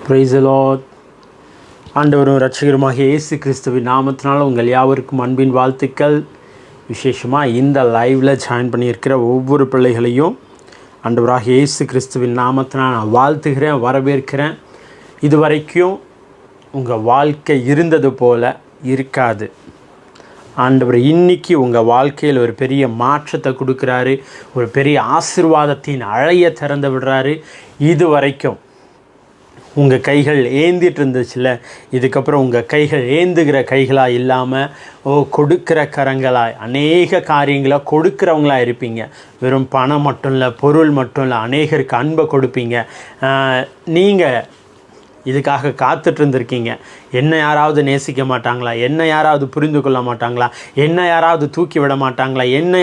Praise the Lord. ஆண்டவரும் இரட்சகருமாகிய இயேசு கிறிஸ்துவின் நாமத்தினால் உங்கள் யாவருக்கும் அன்பின் வாழ்த்துக்கள். விசேஷமாக இந்த லைவில் ஜாயின் பண்ணியிருக்கிற ஒவ்வொரு பிள்ளைகளையும் ஆண்டவராகிய இயேசு கிறிஸ்துவின் நாமத்தினால் நான் வாழ்த்துகிறேன், வரவேற்கிறேன். இதுவரைக்கும் உங்கள் வாழ்க்கை இருந்தது போல் இருக்காது. ஆண்டவர் இன்னைக்கு உங்கள் வாழ்க்கையில் ஒரு பெரிய மாற்றத்தை கொடுக்குறாரு, ஒரு பெரிய ஆசீர்வாதத்தின் அழையை திறந்து விடுறாரு. இது வரைக்கும் உங்கள் கைகள் ஏந்திட்டு இருந்துச்சுல்ல, இதுக்கப்புறம் உங்கள் கைகள் ஏந்துகிற கைகளாக இல்லாமல் கொடுக்குற கரங்களாய் அநேக காரியங்களை கொடுக்குறவங்களாக இருப்பீங்க. வெறும் பணம் மட்டும் இல்லை, பொருள் மட்டும் இல்லை, அநேகருக்கு அன்பை கொடுப்பீங்க. நீங்கள் இதுக்காக காத்துட்டு இருந்திருக்கீங்க. என்ன யாராவது நேசிக்க மாட்டாங்களா, என்ன யாராவது புரிந்து கொள்ள மாட்டாங்களா, என்ன யாராவது தூக்கி விட மாட்டாங்களா, என்ன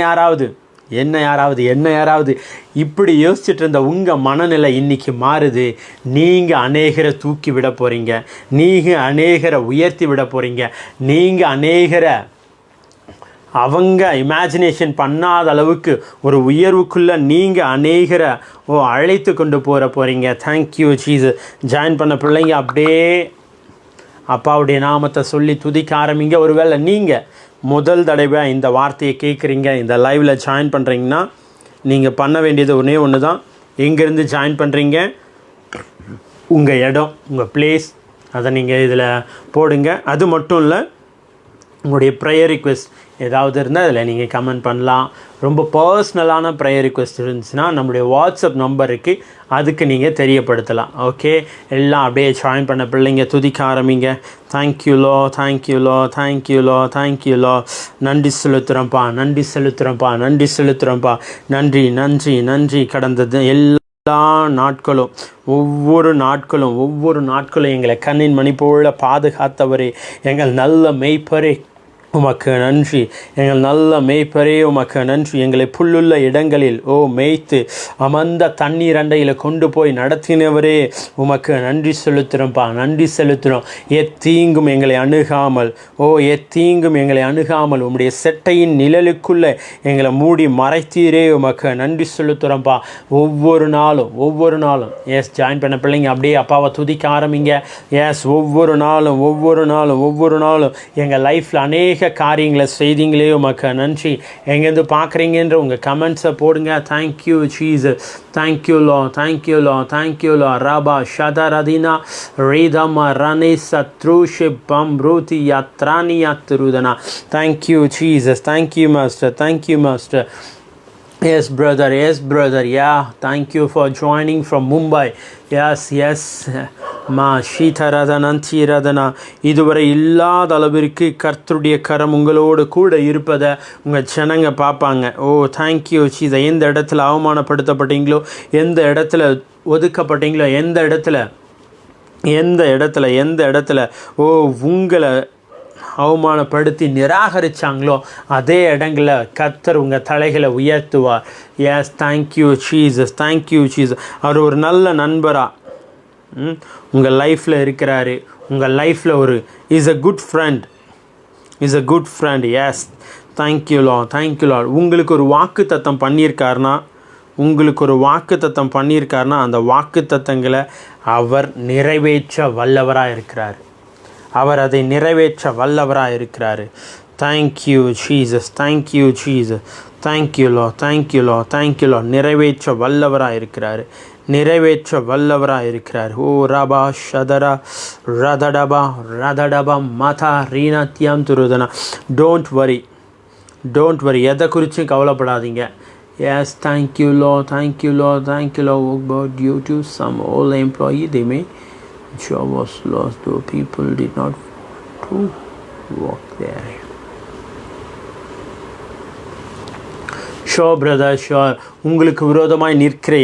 யாராவது இப்படி யோசிச்சுட்டு இருந்த உங்கள் மனநிலை இன்றைக்கி மாறுது. நீங்கள் அநேகரை தூக்கி விட போகிறீங்க, நீங்கள் அநேகரை உயர்த்தி விட போகிறீங்க, நீங்கள் அநேகரை அவங்க இமேஜினேஷன் பண்ணாத அளவுக்கு ஒரு உயர்வுக்குள்ளே நீங்கள் அநேகரை அழைத்து கொண்டு போகிறீங்க. Thank you Jesus. ஜாயின் பண்ண பிள்ளைங்க அப்படியே அப்பாவுடைய நாமத்தை சொல்லி துதிக்க ஆரம்பிங்க. ஒருவேளை நீங்கள் முதல் தடவை இந்த வார்த்தையை கேட்குறீங்க, இந்த லைவில் ஜாயின் பண்ணுறீங்கன்னா நீங்கள் பண்ண வேண்டியது ஒன்று தான். எங்கேருந்து ஜாயின் பண்ணுறீங்க, உங்கள் இடம், உங்கள் பிளேஸ், அதை நீங்கள் இதில் போடுங்க. அது மட்டும் இல்லை, உங்களுடைய ப்ரேயர் ரிக்வெஸ்ட் ஏதாவது இருந்தால் அதில் நீங்கள் கமெண்ட் பண்ணலாம். ரொம்ப பர்சனலான ப்ரேயர் ரிக்வெஸ்ட் இருந்துச்சுன்னா நம்முடைய வாட்ஸ்அப் நம்பருக்கு அதுக்கு நீங்கள் தெரியப்படுத்தலாம். ஓகே, எல்லாம் அப்படியே ஜாயின் பண்ண பிள்ளைங்க துதிக்க ஆரம்பிங்க. தேங்க்யூலோ, தேங்க்யூலோ, தேங்க்யூலோ, தேங்க்யூலோ. நன்றி செலுத்துகிறோம்ப்பா, நன்றி செலுத்துகிறோம்ப்பா, நன்றி செலுத்துகிறோம்ப்பா. நன்றி நன்றி நன்றி. கடந்தது எல்லா நாட்களும் ஒவ்வொரு நாட்களும் எங்களை கண்ணின் மணி போல பாதுகாத்தவரே, எங்கள் நல்ல மெய்ப்பரே உமக்கு நன்றி. எங்கள் நல்ல மேய்ப்பரே உமக்கு நன்றி. எங்களை புல்லுள்ள இடங்களில் மேய்த்து அமர்ந்த தண்ணீர் அண்டையில் கொண்டு போய் நடத்தினவரே உமக்கு நன்றி செலுத்துகிறோம்ப்பா, நன்றி செலுத்துகிறோம். எத்தீங்கும் எங்களை அணுகாமல் உம்முடைய செட்டையின் நிழலுக்குள்ளே எங்களை மூடி மறைத்தீரே உமக்கு நன்றி செலுத்துகிறோம்ப்பா. ஒவ்வொரு நாளும் எஸ் ஜாயின் பண்ண பிள்ளைங்க அப்படியே அப்பாவை துதிக்க ஆரம்பிங்க. எஸ் ஒவ்வொரு நாளும் எங்கள் லைஃப்பில் அநேக காரியங்களை செய்தீங்களே உமக்கு நன்றி. எங்கேருந்து பார்க்குறீங்கன்ற உங்கள் கமெண்ட்ஸை போடுங்க. Thank you Jesus, thank you Lord, thank you Lord, thank you Lord. ரபா ஷதரதினா ரீதமா ரணி சத்ருஷி பம்ருதி யாத்ரானி யாத்ருதனா. Thank you Jesus, thank you master, thank you master. Yes brother, yeah, thank you for joining from Mumbai. Yes மா ஷீதரதனா. இதுவரை இல்லாத அளவிற்கு கர்த்தருடைய கரம் உங்களோடு கூட இருப்பதை உங்கள் ஜனங்க பார்ப்பாங்க. Thank you seesaw. எந்த இடத்துல அவமானப்படுத்தப்பட்டீங்களோ, எந்த இடத்துல ஒதுக்கப்பட்டீங்களோ, எந்த இடத்துல உங்களை அவமானப்படுத்தி நிராகரித்தாங்களோ அதே இடங்களில் கர்த்தர் உங்கள் தலைகளை உயர்த்துவார். Yes thank you Jesus, thank you Jesus. அவர் ஒரு நல்ல நண்பராக உங்கள் லைஃப்பில் இருக்கிறாரு. உங்கள் லைஃப்பில் is a good friend. Yes thank you Lord, thank you Lord. உங்களுக்கு ஒரு வாக்கு தத்தம் பண்ணியிருக்காருன்னா அந்த வாக்கு தத்தங்களை அவர் நிறைவேற்ற வல்லவராக இருக்கிறார். அவர் அதை நிறைவேற்ற வல்லவராக இருக்கிறார். Thank you Jesus, thank you Jesus, thank you Lord, thank you Lord, thank you low. நிறைவேற்ற வல்லவராக இருக்கிறார். ரபா ஷதரா ரதடபா மதா ரீனத்யம் துருதனா. டோன்ட் வரி, எதை குறித்தும் கவலைப்படாதீங்க. Yes, thank you Lord, thank you Lord. But due to some old employee, they may job was lost, though people did not to work there. Sure brother, sure. உங்களுக்கு விரோதமாய் நிற்கிற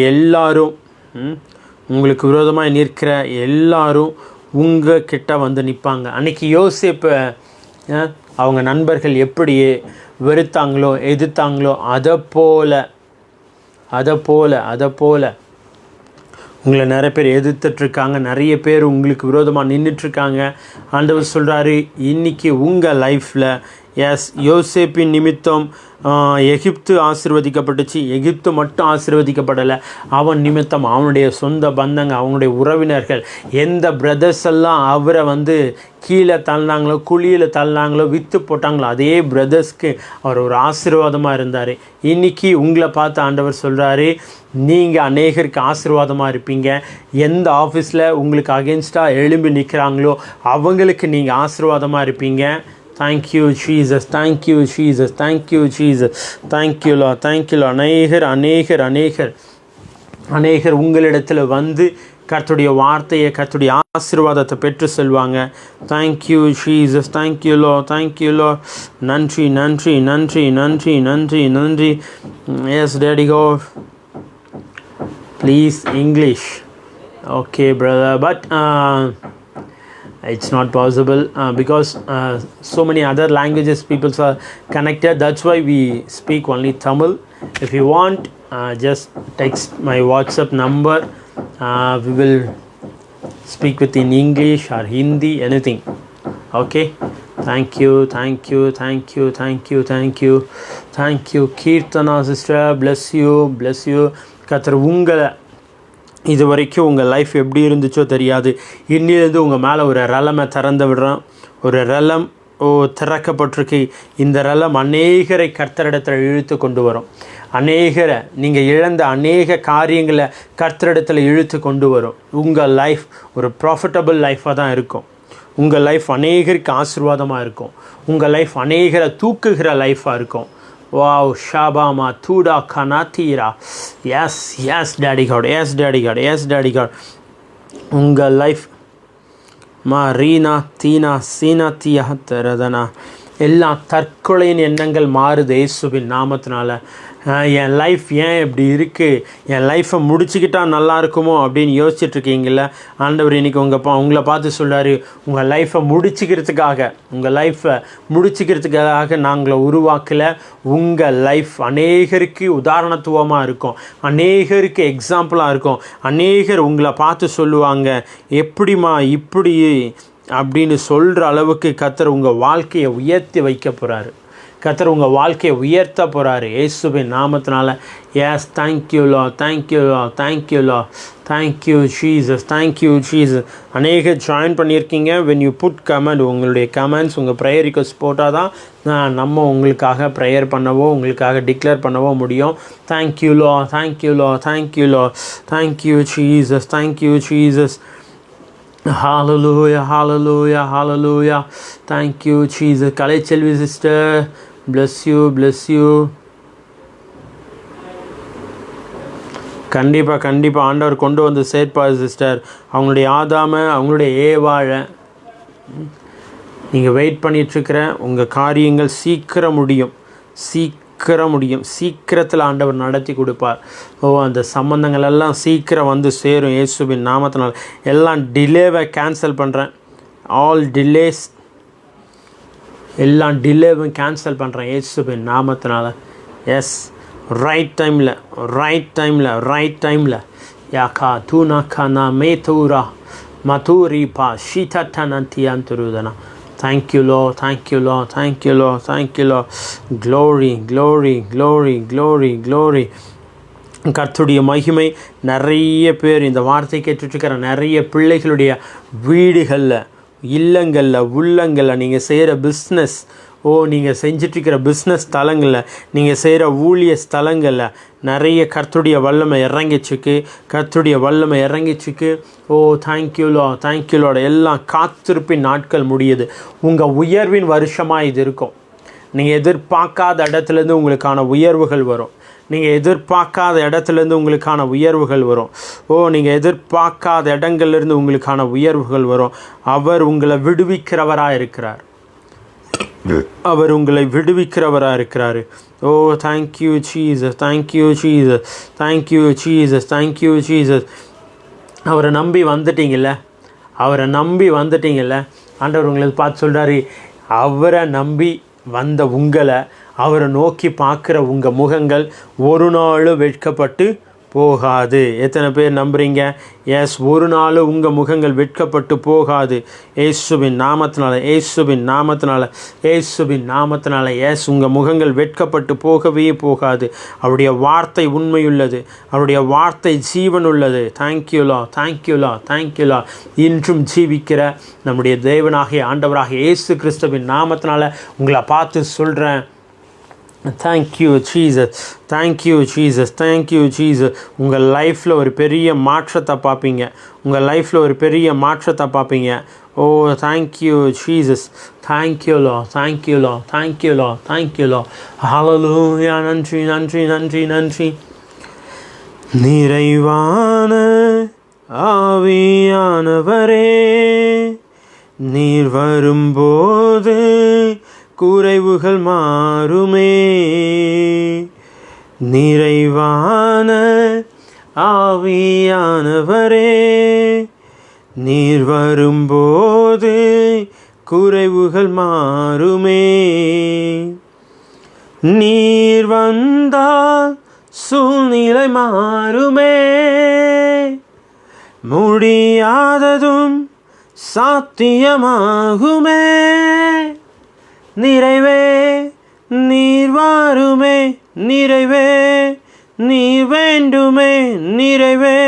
எல்லாரும் உங்கள் கிட்ட வந்து நிற்பாங்க. அன்றைக்கி யோசேப்பு அவங்க நண்பர்கள் எப்படி வெறுத்தாங்களோ, எதிர்த்தாங்களோ, அதை போல உங்களை நிறைய பேர் எதிர்த்துட்ருக்காங்க, நிறைய பேர் உங்களுக்கு விரோதமாக நின்றுட்டுருக்காங்க. ஆண்டவர் சொல்கிறாரு, இன்றைக்கி உங்கள் லைஃப்பில் யோசேப்பின் நிமித்தம் எகிப்து ஆசீர்வதிக்கப்பட்டுச்சு. எகிப்து மட்டும் ஆசீர்வதிக்கப்படலை, அவன் நிமித்தம் அவனுடைய சொந்த பந்தங்க, அவனுடைய உறவினர்கள், எந்த பிரதர்ஸ் எல்லாம் அவரை கீழே தள்ளினாங்களோ, குழியில் தள்ளினாங்களோ, விற்று போட்டாங்களோ, அதே பிரதர்ஸ்க்கு அவர் ஒரு ஆசீர்வாதமாக இருந்தார். இன்றைக்கி உங்களை பார்த்து ஆண்டவர் சொல்கிறாரு, நீங்கள் அநேகருக்கு ஆசீர்வாதமாக இருப்பீங்க. எந்த ஆஃபீஸில் உங்களுக்கு அகென்ஸ்டாக எழும்பி நிற்கிறாங்களோ அவங்களுக்கு நீங்கள் ஆசீர்வாதமாக இருப்பீங்க. Thank you Jesus, thank you Jesus, thank you Jesus, thank you Lord, thank you Lord. அநேகர் உங்களிடத்தில் கர்த்தருடைய வார்த்தையை, கர்த்தருடைய ஆசீர்வாதத்தை பெற்று செல்வாங்க. Thank you Jesus, thank you Lord, தேங்க்யூலோ. நன்றி நன்றி நன்றி நன்றி நன்றி நன்றி. Yes daddy God, please English. Okay brother, but it's not possible because so many other languages people are connected. That's why we speak only Tamil. If you want, just text my WhatsApp number. We will speak with in English or Hindi, anything. Okay, thank you, thank you, thank you, thank you, thank you, thank you. Kirtana sister, bless you, bless you. கர்த்தர் உங்களை இது வரைக்கும் உங்கள் life எப்படி இருந்துச்சோ தெரியாது, இன்னிலிருந்து உங்கள் மேலே ஒரு ரலமை திறந்து விடுறோம். ஒரு ரலம் திறக்கப்பட்டிருக்கு. இந்த ரலம் அநேகரை கர்த்தரிடத்தில் இழுத்து கொண்டு வரும். அநேகரை நீங்கள் இழந்த அநேக காரியங்களை கர்த்தரிடத்தில் இழுத்து கொண்டு வரும். உங்கள் லைஃப் ஒரு ப்ராஃபிட்டபிள் லைஃபாக தான் இருக்கும். உங்கள் லைஃப் அநேகருக்கு ஆசீர்வாதமாக இருக்கும். உங்கள் லைஃப் அநேகரை தூக்குகிற லைஃபாக இருக்கும். Wow, Shabama, Tuda, Kanatira. Yes, yes, Daddy God. Yes, Daddy God. Yes, Daddy God. உங்கள் லைஃப் ரீனா தீனா சீனா தீயா தரதனா எல்லா தற்கொலையின் எண்ணங்கள் மாறுது இயேசுவின் நாமத்தினால. என் லைஃப் ஏன் இப்படி இருக்குது, என் லைஃப்பை முடிச்சுக்கிட்டால் நல்லா இருக்குமோ அப்படின்னு யோசிச்சுட்ருக்கீங்கள, ஆண்டவர் இன்றைக்கி உங்களை பார்த்து சொல்கிறாரு, உங்கள் லைஃப்பை முடிச்சுக்கிறதுக்காக நாங்களை உருவாக்கலை. உங்கள் லைஃப் அநேகருக்கு உதாரணத்துவமாக இருக்கும், அநேகருக்கு எக்ஸாம்பிளாக இருக்கும். அநேகர் உங்களை பார்த்து சொல்லுவாங்க, எப்படிம்மா இப்படி அப்படின்னு சொல்கிற அளவுக்கு கர்த்தர் உங்கள் வாழ்க்கையை உயர்த்தி வைக்க போகிறாரு. கர்த்தர் உங்கள் வாழ்க்கையை உயர்த்த போகிறாரு இயேசுவின் நாமத்தினால. Yes, thank you Lord, thank you Lord, thank you Lord, thank you Jesus, thank you Jesus. அநேக ஜாயின் பண்ணியிருக்கீங்க. வென் யூ புட் கமெண்ட், உங்களுடைய கமெண்ட்ஸ், உங்கள் ப்ரேயர் ரிக்வெஸ்ட் போட்டால் தான் நம்ம உங்களுக்காக ப்ரேயர் பண்ணவோ உங்களுக்காக டிக்ளேர் பண்ணவோ முடியும். Thank you Lord, thank you Lord, thank you Lord, thank you Jesus, thank you Jesus. Hallelujah, hallelujah, hallelujah. Thank you, Jesus. Kalaiselvi sister, bless you, bless you. கண்டிப்பாக ஆண்டவர் கொண்டு வந்து சேர்ப்பார் சிஸ்டர். அவங்களுடைய ஆதாமை, அவங்களுடைய ஏவாழை நீங்கள் வெயிட் பண்ணிகிட்ருக்கிற உங்கள் காரியங்கள் சீக்கிரம் முடியும். சீக்கிரத்தில் ஆண்டவர் நடத்தி கொடுப்பார். அந்த சம்பந்தங்கள் எல்லாம் சீக்கிரம் சேரும் இயேசுவின் நாமத்தினால். எல்லாம் டிலேவை கேன்சல் பண்ணுறேன். ஆல் டிலேஸ், எல்லாம் டிலேவும் கேன்சல் பண்ணுறேன் இயேசுவின் நாமத்தினால். எஸ், ரைட் டைமில் யாக்கா தூனாக்கா நான் மேத்தூரா மதூரிப்பா ஷீதட்டனந்தியாந்துருதனா. Thank you, Lord. Thank you, Lord. Thank you, Lord. Thank you, Lord. Glory, glory, glory, glory, glory. கர்த்தருடைய மகிமை. நிறைய பேர் இந்த வார்த்தை கேட்டுட்ருக்கிற நிறைய பிள்ளைகளுடைய வீடுகளில், இல்லங்களில், உள்ளங்களில், நீங்கள் செய்கிற பிஸ்னஸ், நீங்கள் செஞ்சிட்ருக்கிற பிஸ்னஸ் ஸ்தலங்களில், நீங்கள் செய்கிற ஊழிய ஸ்தலங்களில் நிறைய கர்த்தருடைய வல்லமை இறங்கிச்சுக்கு. தேங்க்யூலோ, தேங்க்யூலோட எல்லாம் காத்திருப்பின் நாட்கள் முடியுது. உங்கள் உயர்வின் வருஷமாக இது இருக்கும். நீங்கள் எதிர்பார்க்காத இடத்துலேருந்து உங்களுக்கான உயர்வுகள் வரும். நீங்கள் எதிர்பார்க்காத இடங்கள்லேருந்து உங்களுக்கான உயர்வுகள் வரும். அவர் உங்களை விடுவிக்கிறவராக இருக்கிறார். Thank you Jesus, thank you Jesus, thank you Jesus, thank you Jesus. அவரை நம்பி வந்துட்டீங்கல்ல, ஆண்டவர் உங்களுக்கு பார்த்து சொல்கிறாரு, அவரை நம்பி வந்த உங்களை, அவரை நோக்கி பார்க்குற உங்கள் முகங்கள் ஒரு நாளும் வெட்கப்பட்டு போகாது. எத்தனை பேர் நம்புறீங்க? எஸ், ஒரு நாள் உங்கள் முகங்கள் வெட்கப்பட்டு போகாது. இயேசுவின் நாமத்தினால, இயேசுவின் நாமத்தினால, இயேசுவின் நாமத்தினால. எஸ், உங்கள் முகங்கள் வெட்கப்பட்டு போகவே போகாது. அவருடைய வார்த்தை உண்மையுள்ளது, அவருடைய வார்த்தை ஜீவன் உள்ளது. தேங்க்யூலா, தேங்க்யூலா, தேங்க்யூலா. இன்றும் ஜீவிக்கிற நம்முடைய தேவனாகிய ஆண்டவராகிய இயேசு கிறிஸ்துவின் நாமத்தினால உங்களை பார்த்து சொல்கிறேன், thank you Jesus, thank you Jesus, thank you Jesus. உங்கள் லைஃப்பில் ஒரு பெரிய மாற்றத்தை பார்ப்பீங்க, உங்கள் லைஃப்பில் ஒரு பெரிய மாற்றத்தை பார்ப்பீங்க. ஓ thank you Jesus, thank you Lord, thank you Lord, thank you Lord, தேங்க்யூலோ. ஹல்லேலூயா. நன்றி, நன்றி, நன்றி, நன்றி. நிறைவான ஆவியானவரே, நீர் வரும்போது குறைவுகள் மாறுமே. நிறைவான ஆவியானவரே, நீர் வரும்போது குறைவுகள் மாறுமே. நீர் வந்தால் சூழ்நிலை மாறுமே. முடியாததும் சாத்தியமாகுமே. நிறைவே நீர் வாருமே, நிறைவே நீர் வேண்டுமே, நிறைவே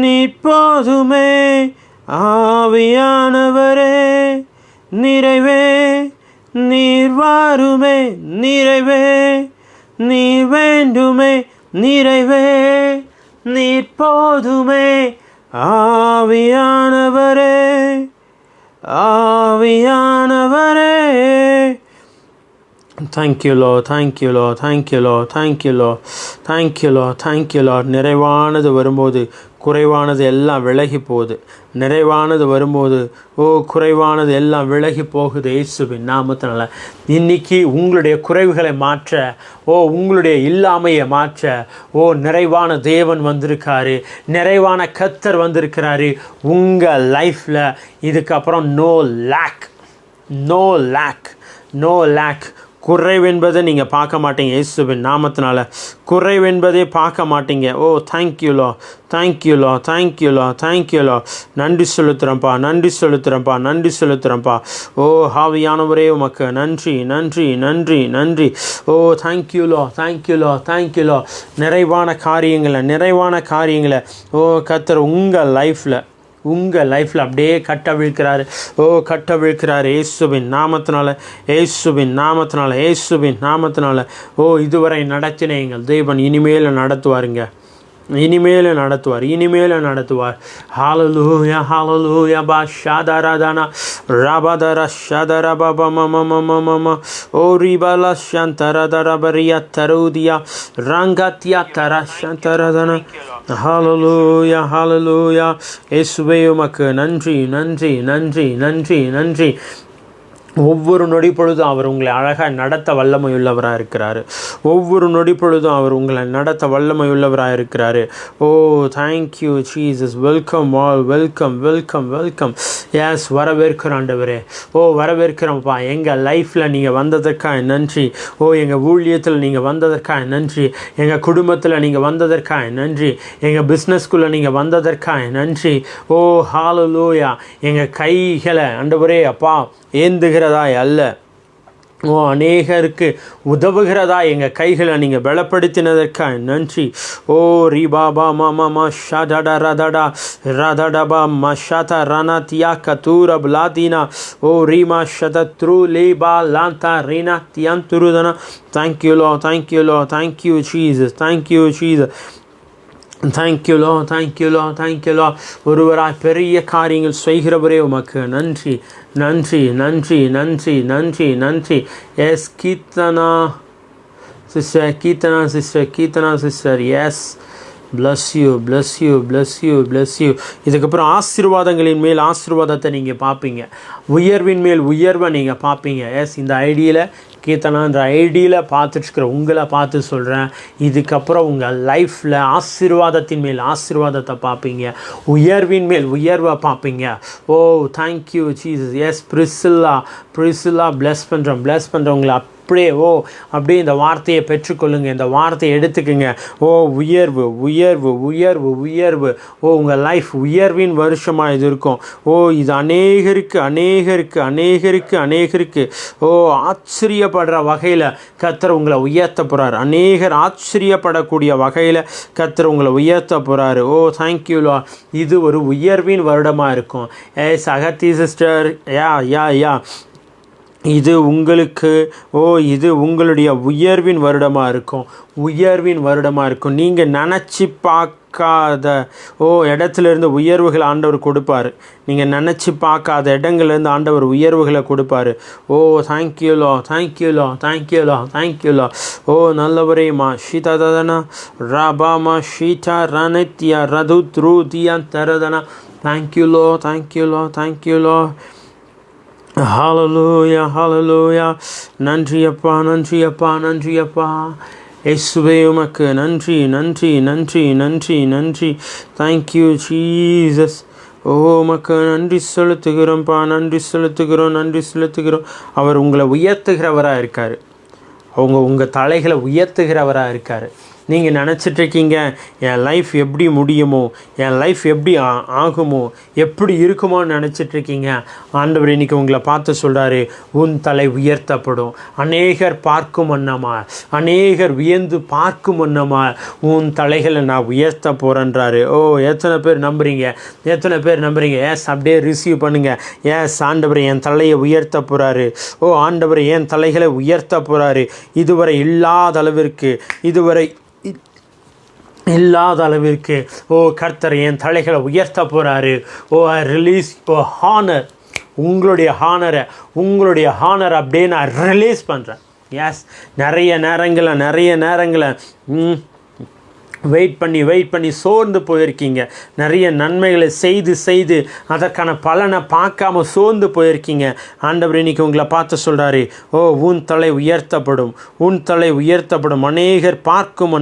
நீர் போதுமே. ஆவியானவரே, நிறைவே நீர் வாருமே, நிறைவே நீர் வேண்டுமே, நிறைவே நீர் போதுமே. ஆவியானவரே, ஆவியானவரே. Thank you Lord, thank you Lord, thank you Lord, thank you Lord, thank you Lord, thank you Lord. நிறைவானது வரும்போது குறைவானது எல்லாம் விலகி போகுது. நிறைவானது வரும்போது குறைவானது எல்லாம் விலகி போகுது இயேசுவின் நாமத்தினால. இன்னைக்கு உங்களுடைய குறைவுகளை மாற்ற, உங்களுடைய இல்லாமையை மாற்ற, நிறைவான தேவன் வந்திருக்காரு, நிறைவான கர்த்தர் வந்திருக்கிறாரு உங்கள் லைஃப்பில். இதுக்கப்புறம் no lack, no lack, no lack. குறைவென்பதை நீங்கள் பார்க்க மாட்டீங்க இயேசுவின் நாமத்தினால. குறைவென்பதே பார்க்க மாட்டீங்க. தேங்க்யூலோ, தேங்க்யூலோ, தேங்க்யூலோ, தேங்க்யூலோ. நன்றி செலுத்துகிறேன்ப்பா, நன்றி செலுத்துகிறேன்ப்பா, நன்றி செலுத்துகிறேன்ப்பா. ஆவியானவரே உமக்கு நன்றி, நன்றி, நன்றி, நன்றி. தேங்க்யூலோ, தேங்க்யூலோ, தேங்க்யூலோ. நிறைவான காரியங்களை கர்த்தர் உங்கள் லைஃப்பில் அப்படியே கட்டவிழ்க்கிறாரு. கட்டவிழ்க்கிறாரு இயேசுவின் நாமத்தினால, இயேசுவின் நாமத்தினால, இயேசுவின் நாமத்தினால. இதுவரை நடத்தின எங்கள் தேவன் இனிமேல் நடத்துவாருங்க, இனிமேல் நடத்துவார். ஹalleluya, hallelujah. பா ஷாதரதனா ரபதர ஷதரபமமமமமம ஓரிபல ஷந்தரதரபரியா தருதியா ரங்கத்யா தர ஷந்தரதனா. ஹalleluya, hallelujah. இயேசுவே உமக்கு நன்றி, நன்றி, நன்றி, நன்றி, நன்றி. ஒவ்வொரு நொடி பொழுதும் அவர் உங்களை அழகாக நடத்த வல்லமையுள்ளவராக இருக்கிறாரு. ஒவ்வொரு நொடி பொழுதும் அவர் உங்களை நடத்த வல்லமையுள்ளவராக இருக்கிறாரு. Thank you Jesus. Welcome all, welcome, welcome, welcome. Yes, வரவேற்கிறோம் ஆண்டவரே. வரவேற்கிறோம்ப்பா. எங்கள் லைஃப்பில் நீங்கள் வந்ததற்காக நன்றி. எங்கள் ஊழியத்தில் நீங்கள் வந்ததற்காக நன்றி. எங்கள் குடும்பத்தில் நீங்கள் வந்ததற்காக நன்றி. எங்கள் பிஸ்னஸ்குள்ளே நீங்கள் வந்ததற்காக நன்றி. ஹalleluya. எங்கள் கைகளை ஆண்டவரே அப்பா ஏந்துகிறதாய் அல்ல, அநேகருக்கு உதவுகிறதா எங்கள் கைகளை நீங்கள் பலப்படுத்தினதற்காக நன்றி. ரிபாபா மாமா ஷடட ரதடா ரதடபா மஷத ரணத்தியா கதூர பிளாதீனா ரீமா ஷதத்ரு லேபா லாந்தா ரீனா தியான் துருதனா. Thank you Lord, thank you Lord, thank you Jesus, thank you Jesus. Thank you Lord, thank you Lord, thank you Lord. ஒருவராய் பெரிய காரியங்கள் செய்கிறவரே உமக்கு நன்றி, நன்றி, நன்றி, நன்றி, நன்றி, நன்றி. Yes Keerthana sister, Keerthana sister, Keerthana sister. Yes, bless you, bless you, bless you, bless you. இதுக்கப்புறம் ஆசீர்வாதங்களின் மேல் ஆசீர்வாதத்தை நீங்கள் பார்ப்பீங்க, உயர்வின் மேல் உயர்வை நீங்கள் பார்ப்பீங்க. எஸ், இந்த ஐடியில் கீர்த்தனான்ற ஐடியில் பார்த்துட்டுருக்கிற உங்களை பார்த்து சொல்கிறேன், இதுக்கப்புறம் உங்கள் லைஃப்பில் ஆசீர்வாதத்தின் மேல் ஆசீர்வாதத்தை பார்ப்பீங்க, உயர்வின் மேல் உயர்வை பார்ப்பீங்க. Thank you Jesus. Yes, Priscilla bless பண்ணுறோம், ப்ளஸ் பண்ணுறவங்களை அப்படியே அப்படியே இந்த வார்த்தையை பெற்றுக்கொள்ளுங்க, இந்த வார்த்தையை எடுத்துக்குங்க. உயர்வு உயர்வு உயர்வு உயர்வு. உங்கள் லைஃப் உயர்வின் வருஷமாக இது இருக்கும். இது அநேகருக்கு அநேகருக்கு அநேகருக்கு அநேகருக்கு ஆச்சரியப்படுற வகையில் கர்த்தர் உங்களை உயர்த்த போகிறார். அநேகர் ஆச்சரியப்படக்கூடிய வகையில் கர்த்தர் உங்களை உயர்த்த போகிறாரு. தேங்க்யூ லா. இது ஒரு உயர்வின் வருடமாக இருக்கும். சகத்தி சிஸ்டர், யா இது உங்களுக்கு இது உங்களுடைய உயர்வின் வருடமாக இருக்கும். உயர்வின் வருடமாக இருக்கும். நீங்கள் நினச்சி பார்க்காத இடத்துலேருந்து உயர்வுகளை ஆண்டவர் கொடுப்பார். நீங்கள் நினச்சி பார்க்காத இடங்கள்லேருந்து ஆண்டவர் உயர்வுகளை கொடுப்பார். தேங்க்யூலோ தேங்க்யூலோ தேங்க்யூலோ தேங்க்யூலோ. நல்லவரேம்மா ஷீததனா ராபாமா ஷீட்டா ரனித்யா ரது த்ரூதியா தரதனா. தேங்க்யூலோ தேங்க்யூலோ தேங்க்யூலோ. ஹalleluya ஹalleluya. நன்றி அப்பா நன்றி அப்பா நன்றி அப்பா. இயேசுவே உமக்கு நன்றி நன்றி நன்றி நன்றி நன்றி. Thank you Jesus. உமக்கு நன்றி செலுத்துகிறோம்ப்பா, நன்றி செலுத்துகிறோம் நன்றி செலுத்துகிறோம். அவர் உங்களை உயர்த்துகிறவராக இருக்கார். உங்கள் தலைகளை உயர்த்துகிறவராக இருக்கார். நீங்கள் நினச்சிட்ருக்கீங்க என் லைஃப் எப்படி முடியுமோ, என் லைஃப் எப்படி ஆகுமோ, எப்படி இருக்குமோன்னு நினச்சிட்ருக்கீங்க. ஆண்டவர் இன்றைக்கி உங்களை பார்த்து சொல்கிறாரு, உன் தலை உயர்த்தப்படும். அநேகர் பார்க்கும் வண்ணமா, அநேகர் வியந்து பார்க்கும் வண்ணமா உன் தலைகளை நான் உயர்த்த போகிறேன்றாரு. எத்தனை பேர் நம்புறீங்க? எத்தனை பேர் நம்புறீங்க? அப்படியே ரிசீவ் பண்ணுங்கள். ஆண்டவர் என் தலையை உயர்த்த போகிறாரு. ஆண்டவர் என் தலைகளை உயர்த்த போகிறாரு. இதுவரை இல்லாத அளவிற்கு கர்த்தர் என் தலைகளை உயர்த்த போகிறாரு. Release honour. உங்களுடைய ஹானரை அப்படியே நான் ரிலீஸ் பண்ணுறேன். நிறைய நேரங்களில் வெயிட் பண்ணி சோர்ந்து போயிருக்கீங்க. நிறைய நன்மைகளை செய்து அதற்கான பலனை பார்க்காம சோர்ந்து போயிருக்கீங்க. ஆண்டவர் இன்னைக்கு உங்களை பார்த்து சொல்கிறாரு, உன் தலை உயர்த்தப்படும், உன் தலை உயர்த்தப்படும். அநேகர் பார்க்கும்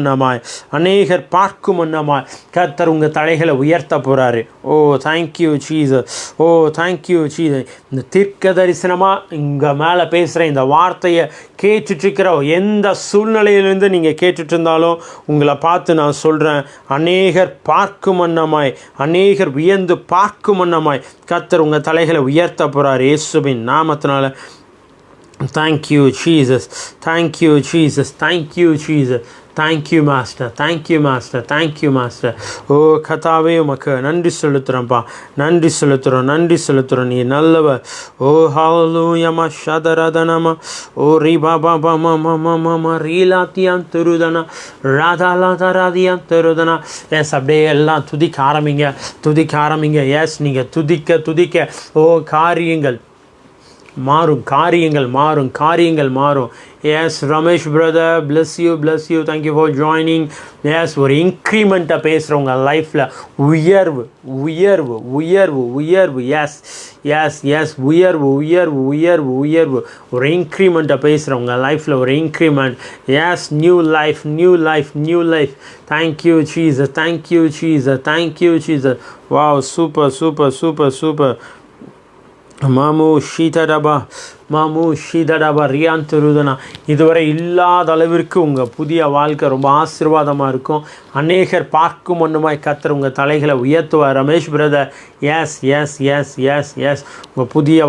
வண்ணமாய் கர்த்தர் உங்கள் தலைகளை உயர்த்த போகிறாரு. Thank you Jesus. Thank you Jesus. இந்த தீர்க்க தரிசனமாக இங்கே மேலே பேசுகிற இந்த வார்த்தையை கேட்டுட்ருக்கிற எந்த சூழ்நிலையிலிருந்து நீங்கள் கேட்டுட்டு இருந்தாலும் உங்களை பார்த்து நான் சொல்கிறேன், அநேகர் பார்க்கும் வண்ணமாய், அநேகர் வியந்து பார்க்கும் வண்ணமாய் கர்த்தர் உங்கள் தலைகளை உயர்த்த போகிறார் இயேசுவின் நாமத்தினால. Thank you Jesus. Thank you Jesus. Thank you Jesus. Thank you master. Thank you master. Thank you master. கதாவே உமக்கு நன்றி செலுத்துகிறோம்ப்பா, நன்றி செலுத்துகிறோம். நீ நல்லவர். ஹalleluya ஷதரதனமா. ரீ பாபா மம ரீலாத்தியான் திருதனா ராதாலாதராதியான் திருதனா. அப்படியே எல்லாம் துதிக்க ஆரம்பிங்க. நீங்கள் துதிக்க காரியங்கள் மாறும். Ramesh brother, bless you. Thank you for joining. ஒரு இன்க்ரிமெண்ட்டை பேசுகிறவங்க லைஃப்பில் உயர்வு. உயர்வு. ஒரு இன்க்ரிமெண்ட்டை பேசுகிறவங்க லைஃப்பில் ஒரு increment. New life. Thank you Jesus. Wow, super. மாமு ஷீதடபா ரியான் திருதனா. இதுவரை இல்லாத அளவிற்கு உங்கள் புதிய வாழ்க்கை ரொம்ப ஆசீர்வாதமாக இருக்கும். அநேகர் பார்க்கும் ஒன்றுமாய் கர்த்தர் உங்கள் தலைகளை உயர்த்துவார். Ramesh brother, yes. உங்கள் புதிய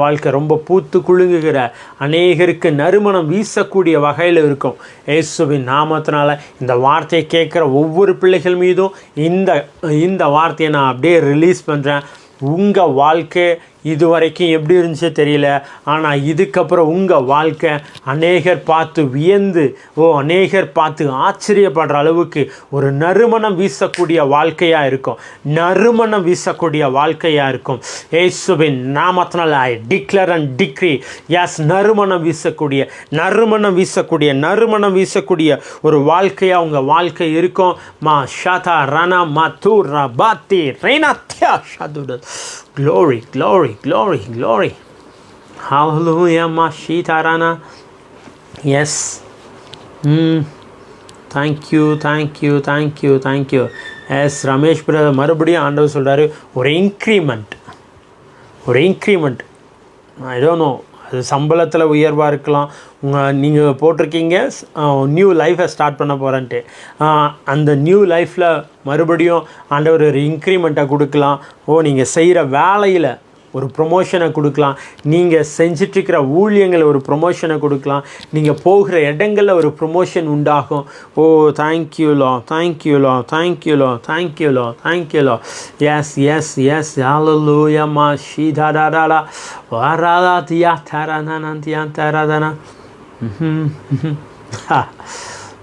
வாழ்க்கை ரொம்ப பூத்து குலுங்குகிற, அநேகருக்கு நறுமணம் வீசக்கூடிய வகையில் இருக்கும். இயேசுவின் நாமத்தினால இந்த வார்த்தையை கேட்குற ஒவ்வொரு பிள்ளைகள் மீதும் இந்த வார்த்தையை நான் அப்படியே ரிலீஸ் பண்ணுறேன். உங்கள் வாழ்க்கை இதுவரைக்கும் எப்படி இருந்துச்சு தெரியல, ஆனால் இதுக்கப்புறம் உங்கள் வாழ்க்கை அநேகர் பார்த்து வியந்து அநேகர் பார்த்து ஆச்சரியப்படுற அளவுக்கு ஒரு நறுமணம் வீசக்கூடிய வாழ்க்கையாக இருக்கும். இயேசுவின் நாமத்தினால் ஐ டிக்ளேர் அண்ட் டிக்ரி. நறுமணம் வீசக்கூடிய ஒரு வாழ்க்கையாக உங்கள் வாழ்க்கை இருக்கும். மா ஷாதா ரனா மது ரபாத்தி ரெனாத்யா ஷதுட. Glory. Hallelujah. Mashitarana. Yes. Thank you. Yes, Ramesh brother மறுபடியும் ஆண்டவர் சொல்கிறாரு, ஒரு இன்க்ரிமெண்ட். I don't know. அது சம்பளத்தில் உயர்வாக இருக்கலாம், நீங்கள் போட்டிருக்கீங்க நியூ லைஃப்பை ஸ்டார்ட் பண்ண போகிறேன்ட்டு, அந்த நியூ லைஃப்பில் மறுபடியும் ஆண்டவர் ஒரு இன்க்ரிமெண்ட்டை கொடுக்கலாம். நீங்கள் செய்கிற வேலையில் ஒரு ப்ரொமோஷனை கொடுக்கலாம், நீங்கள் செஞ்சிட்ருக்கிற ஊழியங்களில் ஒரு ப்ரொமோஷனை கொடுக்கலாம், நீங்கள் போகிற இடங்களில் ஒரு ப்ரொமோஷன் உண்டாகும். தேங்க்யூலோ thank you Lord thank you Lord thank you Lord தேங்க்யூலோ. S yes S ஹல்லேலூயா ஷீதாடாடா வாராதா தியா தரதனா தியா தரதனா.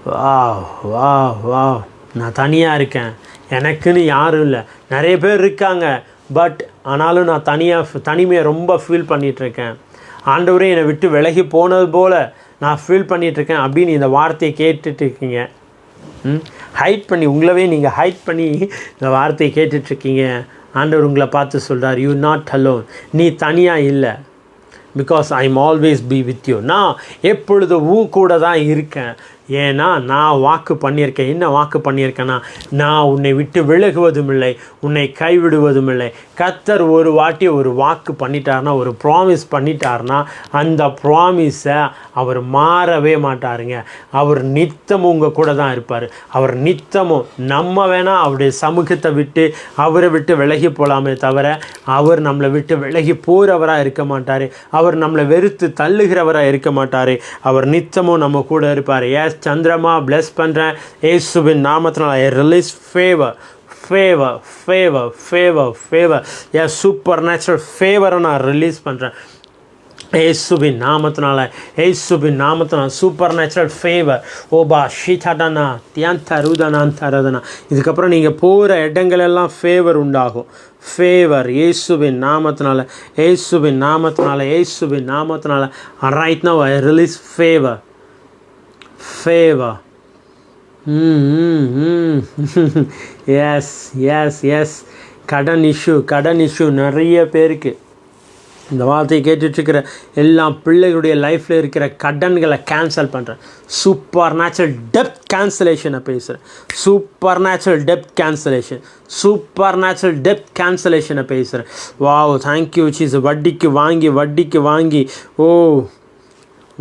வா வா வா. நான் தனியாக இருக்கேன், எனக்குன்னு யாரும் இல்லை. நிறைய பேர் இருக்காங்க, பட் ஆனாலும் நான் தனிமையை ரொம்ப ஃபீல் பண்ணிகிட்ருக்கேன். ஆண்டவரே என்னை விட்டு விலகி போனது போல் நான் ஃபீல் பண்ணிகிட்ருக்கேன் அப்படின்னு இந்த வார்த்தையை கேட்டுட்ருக்கீங்க. ஹைட் பண்ணி உங்களவே நீங்கள் ஹைட் பண்ணி இந்த வார்த்தையை கேட்டுட்ருக்கீங்க. ஆண்டவர் உங்களை பார்த்து சொல்கிறார், யூ நாட் அலோன், நீ தனியாக இல்லை. Because I am always be with you. நான் எப்பொழுது கூட தான் இருக்கேன். ஏன்னா நான் வாக்கு பண்ணியிருக்கேன். என்ன வாக்கு பண்ணியிருக்கேன்னா, நான் உன்னை விட்டு விலகுவதும் இல்லை, உன்னை கைவிடுவதும் இல்லை. கர்த்தர் ஒரு வாட்டி ஒரு வாக்கு பண்ணிட்டார்னா, ஒரு ப்ராமிஸ் பண்ணிட்டார்னா, அந்த ப்ராமிஸை அவர் மாறவே மாட்டாருங்க. அவர் நித்தமும் உங்கள் கூட தான் இருப்பார். அவர் நித்தமும் நம்ம வேணால் அவருடைய சமூகத்தை விட்டு அவரை விட்டு விலகி போகலாமே தவிர, அவர் நம்மளை விட்டு விலகி போகிறவராக இருக்க மாட்டார். அவர் நம்மளை வெறுத்து தள்ளுகிறவராக இருக்க மாட்டார். அவர் நித்தமும் நம்ம கூட இருப்பார். சந்திரமா பிளஸ் பண்ணுறேன் இயேசுவின் நாமத்தினால். I release favour favour favour favour favour. Supernatural ஃபேவரை நான் ரிலீஸ் பண்ணுறேன் இயேசுவின் நாமத்தினால. இயேசுவின் நாமத்தினால் சூப்பர் நேச்சுரல் ஃபேவர். ஓபா ஷீதாடனா தியான் தருதனான் தரதனா. இதுக்கப்புறம் நீங்கள் போகிற இடங்களெல்லாம் ஃபேவர் உண்டாகும். ஃபேவர் இயேசுவின் நாமத்தினால, இயேசுவின் நாமத்தினால, இயேசுவின் நாமத்தினால. Right now I release favour favour. Yes yes yes. கடன் இஷ்யூ நிறைய பேருக்கு. இந்த வார்த்தையை கேட்டுட்ருக்கிற எல்லா பிள்ளைகளுடைய லைஃப்பில் இருக்கிற கடன்களை கேன்சல் பண்ணுறேன். சூப்பர் நேச்சுரல் டெப்த் கேன்சலேஷனை பேசுகிறேன். Super natural depth cancellation, super natural depth கேன்சலேஷனை பேசுகிறேன். Wow thank you cheese. வட்டிக்கு வாங்கி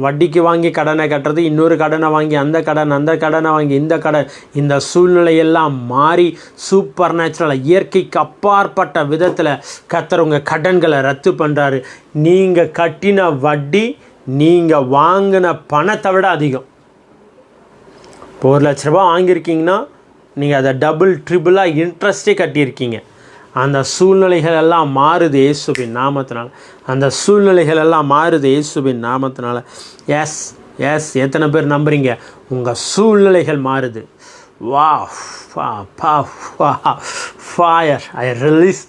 வட்டிக்கு வாங்கி கடனை கட்டுறது, இன்னொரு கடனை வாங்கி அந்த கடனை வாங்கி இந்த கடன், இந்த சூழ்நிலையெல்லாம் மாறி சூப்பர் நேச்சுரலாக இயற்கைக்கு அப்பாற்பட்ட விதத்தில் கர்த்தர் உங்கள் கடன்களை ரத்து பண்ணுறாரு. நீங்கள் கட்டின வட்டி நீங்கள் வாங்கின பணத்தை விட அதிகம். இப்போ 1 லட்ச ரூபா வாங்கியிருக்கீங்கன்னா நீங்கள் அதை டபுள் ட்ரிபிளாக இன்ட்ரெஸ்ட்டே கட்டியிருக்கீங்க. அந்த சூழ்நிலைகள் எல்லாம் மாறுது இயேசுவின் நாமத்தினால். அந்த சூழ்நிலைகள் எல்லாம் மாறுது இயேசுவின் நாமத்தினால். Yes yes. எத்தனை பேர் நம்புறீங்க உங்கள் சூழ்நிலைகள் மாறுது? வா fire. I release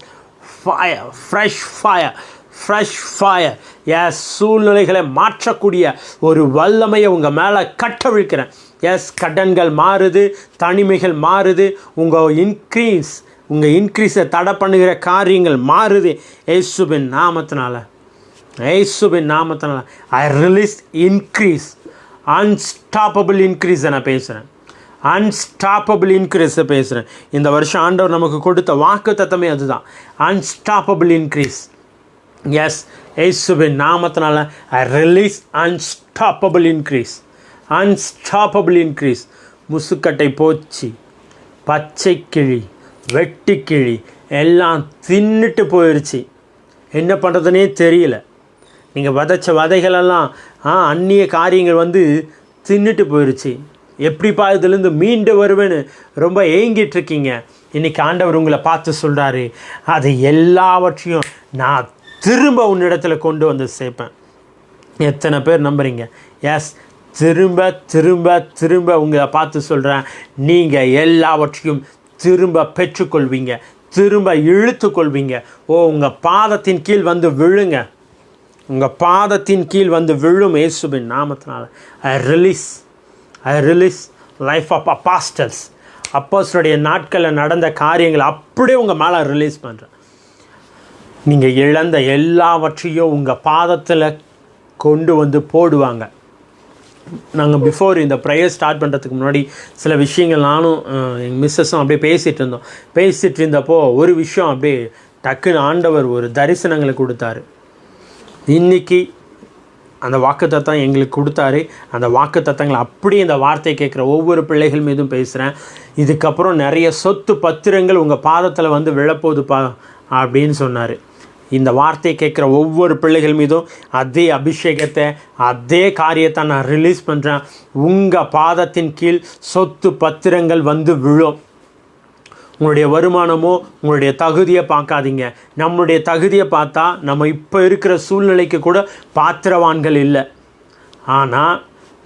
fire, fresh fire, fresh fire. Yes. சூழ்நிலைகளை மாற்றக்கூடிய ஒரு வல்லமையை உங்கள் மேலே கட்டவிழ்க்கிறேன். எஸ். கடன்கள் மாறுது, தனிமைகள் மாறுது, உங்கள் இன்க்ரீஸை தடை பண்ணுகிற காரியங்கள் மாறுது இயேசுவின் நாமத்தினால, இயேசுவின் நாமத்தினால. ஐ ரிலீஸ் இன்க்ரீஸ், அன்ஸ்டாப்பபிள் இன்க்ரீஸை நான் பேசுகிறேன். அன்ஸ்டாப்பபிள் இன்க்ரீஸை பேசுகிறேன். இந்த வருஷம் ஆண்டவர் நமக்கு கொடுத்த வாக்குத்தத்தமே அதுதான், அன்ஸ்டாப்பபிள் இன்க்ரீஸ். எஸ். இயேசுவின் நாமத்தினால I release unstoppable increase, unstoppable increase. முசுக்கட்டை போச்சு, பச்சை கிளி, வெட்டுக்கிளி எல்லாம் தின்னுட்டு போயிடுச்சு. என்ன பண்ணுறதுனே தெரியல. நீங்கள் விதைச்ச விதைகளெல்லாம் அந்நிய காரியங்கள் தின்னுட்டு போயிடுச்சு. எப்படிப்பா இதுலேருந்து மீண்டு வருவேன்னு ரொம்ப ஏங்கிட்டுருக்கீங்க. இன்றைக்கி ஆண்டவர் உங்களை பார்த்து சொல்கிறாரு, அது எல்லாவற்றையும் நான் திரும்ப உன்னிடத்தில் கொண்டு வந்து சேர்ப்பேன். எத்தனை பேர் நம்புறீங்க? எஸ். திரும்ப திரும்ப திரும்ப உங்களை பார்த்து சொல்கிறேன், நீங்கள் எல்லாவற்றையும் திரும்ப பெற்றுக்கொள்வீங்க, திரும்ப இழுத்து கொள்வீங்க. உங்கள் பாதத்தின் கீழ் விழுங்க, உங்கள் பாதத்தின் கீழ் விழும் இயேசுவின் நாமத்தினால. I release life of அப்பாஸ்டல்ஸ். அப்போஸ்தலருடைய நாட்களில் நடந்த காரியங்களை அப்படியே உங்கள் மேலே ரிலீஸ் பண்ணுறேன். நீங்கள் இழந்த எல்லாவற்றையும் உங்கள் பாதத்தில் கொண்டு போடுவாங்க. நாங்கள் பிஃபோர் இந்த ப்ரேயர் ஸ்டார்ட் பண்ணுறதுக்கு முன்னாடி சில விஷயங்கள் நானும் எங்கள் மிஸ்ஸஸும் அப்படியே பேசிகிட்டு இருந்தப்போ ஒரு விஷயம் அப்படியே டக்குன்னு ஆண்டவர் ஒரு தரிசனங்களை கொடுத்தாரு. இன்றைக்கி அந்த வாக்குத்தத்தம் எங்களுக்கு கொடுத்தாரு. அந்த வாக்குத்தத்தங்களை அப்படியே இந்த வார்த்தையை கேட்குற ஒவ்வொரு பிள்ளைகள் மீதும் பேசுகிறேன். இதுக்கப்புறம் நிறைய சொத்து பத்திரங்கள் உங்கள் பாதத்தில் வந்து விழப்போகுதுப்பா அப்படின்னு சொன்னார். இந்த வார்த்தையை கேட்குற ஒவ்வொரு பிள்ளைகள் மீதும் அதே அபிஷேகத்தை, அதே காரியத்தை நான் ரிலீஸ் பண்ணுறேன். உங்கள் பாதத்தின் கீழ் சொத்து பத்திரங்கள் வந்து விழும். உங்களுடைய வருமானமோ உங்களுடைய தகுதியை பார்க்காதீங்க. நம்மளுடைய தகுதியை பார்த்தா நம்ம இப்போ இருக்கிற சூழ்நிலைக்கு கூட பாத்திரவான்கள் இல்லை. ஆனால்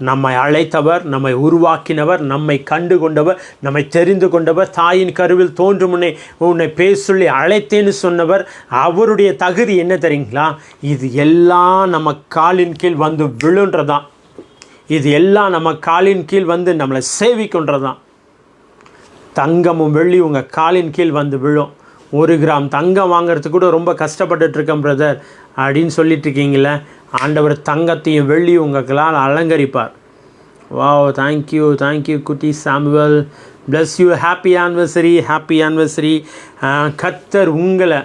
நம்மை அழைத்தவர், நம்மை உருவாக்கினவர், நம்மை கண்டு கொண்டவர், நம்மை தெரிந்து கொண்டவர், தாயின் கருவில் தோன்றும் முன்னே உன்னை பேர் சொல்லி அழைத்தேன்னு சொன்னவர், அவருடைய தகுதி என்ன தெரியுங்களா? இது எல்லாம் நம்ம காலின் கீழ் வந்து விழுன்றதான். இது எல்லாம் நம்ம காலின் கீழ் வந்து நம்மளை சேவிக்கின்றதான். தங்கமும் வெள்ளி உங்கள் காலின் கீழ் வந்து விழும். 1 கிராம் தங்கம் வாங்கிறதுக்கு கூட ரொம்ப கஷ்டப்பட்டுட்ருக்கேன் பிரதர் அப்படின்னு சொல்லிட்டு இருக்கீங்களே, ஆண்டவர் தங்கத்தையும் வெள்ளியும் உங்களால் அலங்கரிப்பார். வாவ், தேங்க்யூ குட்டி Samuel, bless you, happy anniversary. கர்த்தர் உங்களை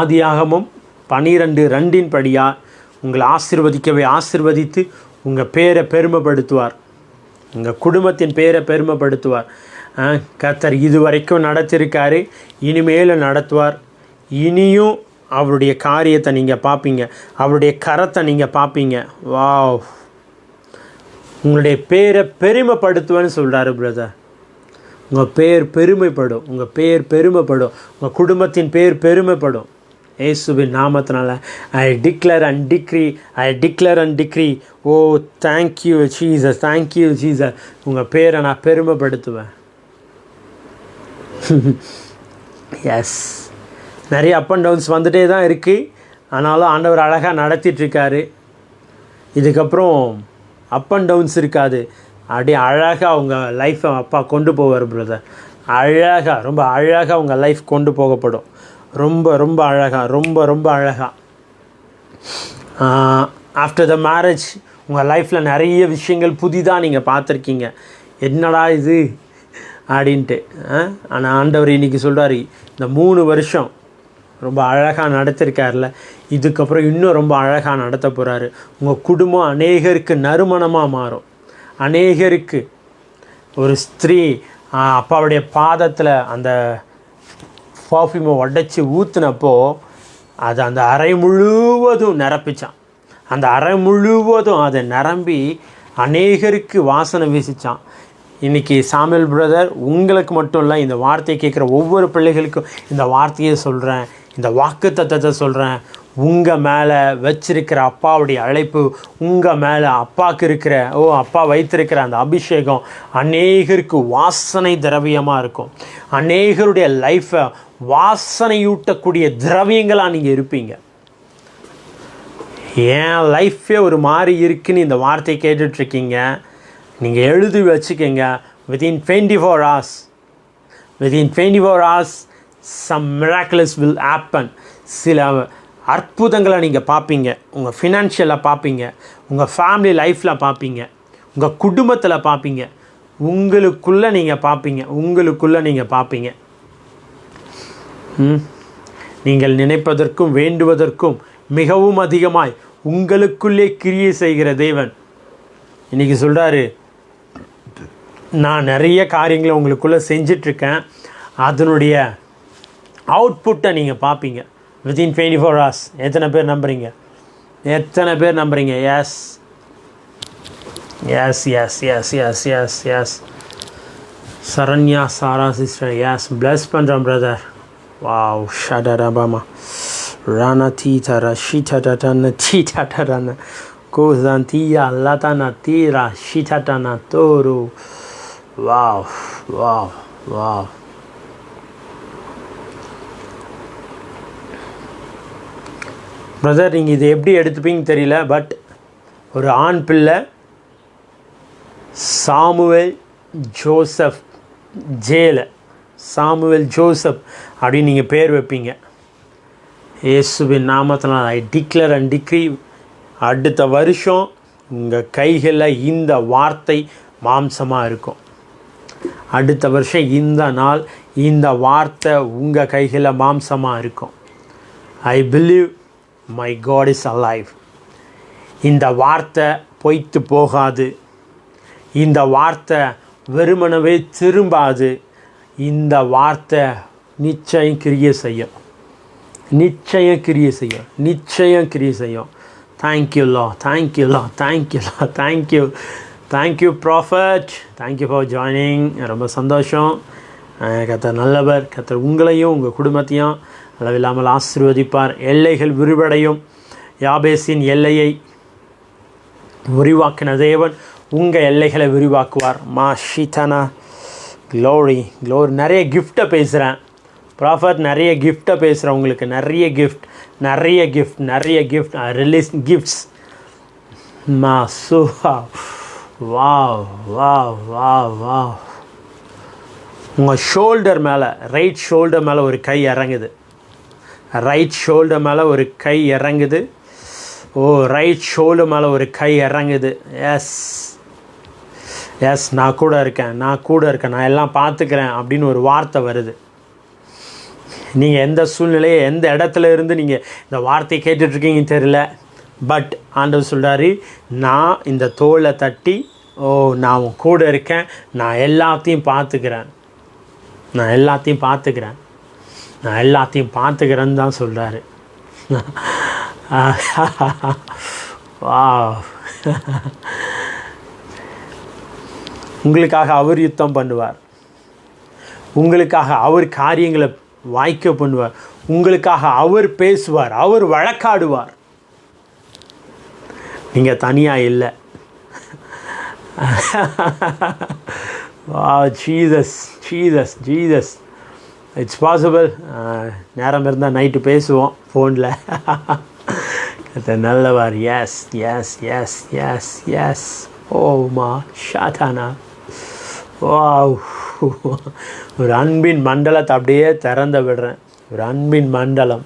ஆதியாகமம் 12:2 படியாக உங்களை ஆசீர்வதித்து உங்கள் பேரை பெருமைப்படுத்துவார். உங்கள் குடும்பத்தின் பேரை பெருமைப்படுத்துவார். கர்த்தர் இதுவரைக்கும் நடத்திருக்காரு, இனிமேலும் நடத்துவார். இனியும் அவருடைய காரியத்தை நீங்கள் பார்ப்பீங்க, அவருடைய கரத்தை நீங்கள் பார்ப்பீங்க. வாவ், உங்களுடைய பேரை பெருமைப்படுத்துவேன்னு சொல்கிறாரு பிரதர். உங்கள் பேர் பெருமைப்படும், உங்கள் குடும்பத்தின் பேர் பெருமைப்படும். இயேசுவின் நாமத்தினால I declare and decree. Oh thank you Jesus, உங்கள் பேரை நான் பெருமைப்படுத்துவேன். எஸ், நிறைய அப் அண்ட் டவுன்ஸ் வந்துகிட்டே தான் இருக்குது. ஆனாலும் ஆண்டவர் அழகாக நடத்திட்டுருக்காரு. இதுக்கப்புறம் அப் அண்ட் டவுன்ஸ் இருக்காது. அப்படியே அழகாக உங்கள் லைஃப்பை அப்பா கொண்டு போவார் பிரதர். ரொம்ப அழகாக உங்கள் லைஃப் கொண்டு போகப்படும். ரொம்ப அழகாக. ஆஃப்டர் த மேரேஜ் உங்கள் லைஃப்பில் நிறைய விஷயங்கள் புதிதாக நீங்கள் பார்த்துருக்கீங்க. என்னடா இது அப்படின்ட்டு. ஆனால் ஆண்டவர் இன்றைக்கி சொல்கிறார், இந்த 3 வருஷம் ரொம்ப அழகாக நடத்திருக்கார்ல, இதுக்கப்புறம் இன்னும் ரொம்ப அழகாக நடத்த போகிறாரு. உங்கள் குடும்பம் அநேகருக்கு நறுமணமாக மாறும். அநேகருக்கு ஒரு ஸ்திரீ அப்பாவுடைய பாதத்தில் அந்த பர்ஃப்யூமை உடைச்சி ஊற்றுனப்போ அது அந்த அறை முழுவதும் நிரப்பிச்சான். அந்த அறை முழுவதும் அதை நிரம்பி அநேகருக்கு வாசனை வீசிச்சான். இன்றைக்கி சாமுவேல் பிரதர் உங்களுக்கு மட்டும் இல்லை, இந்த வார்த்தையை கேட்குற ஒவ்வொரு பிள்ளைகளுக்கும் இந்த வார்த்தையை சொல்கிறேன், இந்த வாக்குத்தத்தத்தை சொல்கிறேன். உங்கள் மேலே வச்சிருக்கிற அப்பாவுடைய அழைப்பு, உங்கள் மேலே அப்பா வைத்திருக்கிற அந்த அபிஷேகம் அநேகருக்கு வாசனை திரவியமாக இருக்கும். அநேகருடைய லைஃப்பை வாசனையூட்டக்கூடிய திரவியங்களாக நீங்கள் இருப்பீங்க. என் லைஃப்பே ஒரு மாதிரி இருக்குன்னு இந்த வார்த்தையை கேட்டுட்ருக்கீங்க. நீங்கள் எழுதி வச்சுக்கோங்க. within 24 hours some miraculous will happen. சில அற்புதங்களை நீங்கள் பார்ப்பீங்க. உங்கள் ஃபினான்ஷியலில் பார்ப்பீங்க, உங்கள் ஃபேமிலி லைஃப்பில் பார்ப்பீங்க, உங்கள் குடும்பத்தில் பார்ப்பீங்க, உங்களுக்குள்ளே நீங்கள் பார்ப்பீங்க. நீங்கள் நினைப்பதற்கும் வேண்டுவதற்கும் மிகவும் அதிகமாய் உங்களுக்குள்ளே கிரியை செய்கிற தேவன் இன்றைக்கி சொல்கிறாரு, நான் நிறைய காரியங்களை உங்களுக்குள்ளே செஞ்சிட்ருக்கேன், அதனுடைய அவுட்புட்டை நீங்கள் பார்ப்பீங்க within 24 hours. எத்தனை பேர் நம்புறீங்க? எஸ். சரண்யா சாரா சிஸ்டர், எஸ், பிளஸ் பண்ணுறேன் பிரதர். வாவ், ஷடரபாமா ரானா தீதரா ஷிடடன தீதடன கோசந்தியா லதன தீரா ஷிடடன தோரு. வாவ். பிரதர், நீங்கள் இது எப்படி எடுத்துப்பீங்கன்னு தெரியல, பட் ஒரு ஆண் பிள்ளை சாமுவேல் ஜோசப் அப்படின்னு நீங்கள் பேர் வைப்பீங்க. இயேசுவின் நாமத்தினால் ஐ டிக்ளேர் அண்ட் டிக்ரி, அடுத்த வருஷம் உங்கள் கைகளில் இந்த வார்த்தை மாம்சமாக இருக்கும். அடுத்த வருஷம் இந்த நாள் இந்த வார்த்தை உங்கள் கைகளில் மாம்சமாக இருக்கும். I believe my God is alive. இந்த வார்த்தை பொய்த்து போகாது. இந்த வார்த்தை வெறுமனவே திரும்பாது. இந்த வார்த்தை நிச்சயம் கிரியை செய்யும். நிச்சயம் கிரியை செய்யும். நிச்சயம் கிரியை செய்யும். Thank you law, thank you law, thank you law, thank you, thank you prophet, thank you for joining. ரொம்ப சந்தோஷம். கர்த்தர் நல்லவர். கர்த்தர் உங்களையும் உங்கள் குடும்பத்தையும் அளவில்லாமல் ஆசீர்வதிப்பார். எல்லைகள் விரிவடையும். யாபேசின் எல்லையை விரிவாக்கின தேவன் உங்கள் எல்லைகளை விரிவாக்குவார். மா ஷீதனா க்ளோரி க்ளோரி. நிறைய கிஃப்ட்டை பேசுகிறேன் ப்ராஃபட், நிறைய கிஃப்ட்டை பேசுகிறேன் உங்களுக்கு. நிறைய கிஃப்ட், நிறைய கிஃப்ட், நிறைய கிஃப்ட். Release gifts. மா சுஹா வா வா வா வா. உங்கள் ஷோல்டர் மேலே, ரைட் ஷோல்டர் மேலே ஒரு கை இறங்குது. ரைட் ஷோல்டர் மேலே ஒரு கை இறங்குது. ஓ, ரைட் ஷோல்டர் மேலே ஒரு கை இறங்குது. எஸ் எஸ், நான் கூட இருக்கேன், நான் கூட இருக்கேன், நான் எல்லாம் பார்த்துக்கிறேன் அப்படின்னு ஒரு வார்த்தை வருது. நீங்கள் எந்த சூழ்நிலையை, எந்த இடத்துல இருந்து நீங்கள் இந்த வார்த்தையை கேட்டுட்ருக்கீங்கன்னு தெரியல. பட் ஆண்டவர் சொல்கிறாரு, நான் இந்த தோலை தட்டி, ஓ நான் உன் கூட இருக்கேன், நான் எல்லாத்தையும் பார்த்துக்கிறேன், நான் எல்லாத்தையும் பார்த்துக்கிறேன், நான் எல்லாத்தையும் பார்த்துக்கிறேன்னு தான் சொல்கிறாரு. வா, உங்களுக்காக அவர் யுத்தம் பண்ணுவார். உங்களுக்காக அவர் காரியங்களை வாய்க்க பண்ணுவார். உங்களுக்காக அவர் பேசுவார். அவர் வழக்காடுவார். நீங்கள் தனியாக இல்லை. வா, Jesus Jesus Jesus. It's possible. நேரம் இருந்தால் நைட்டு பேசுவோம் ஃபோனில். நல்லவார். Yes yes yes yes yes. ஓ மா ஷாதானா. வா, ஒரு அன்பின் மண்டலத்தை அப்படியே திறந்து விடுறேன். ஒரு அன்பின் மண்டலம்.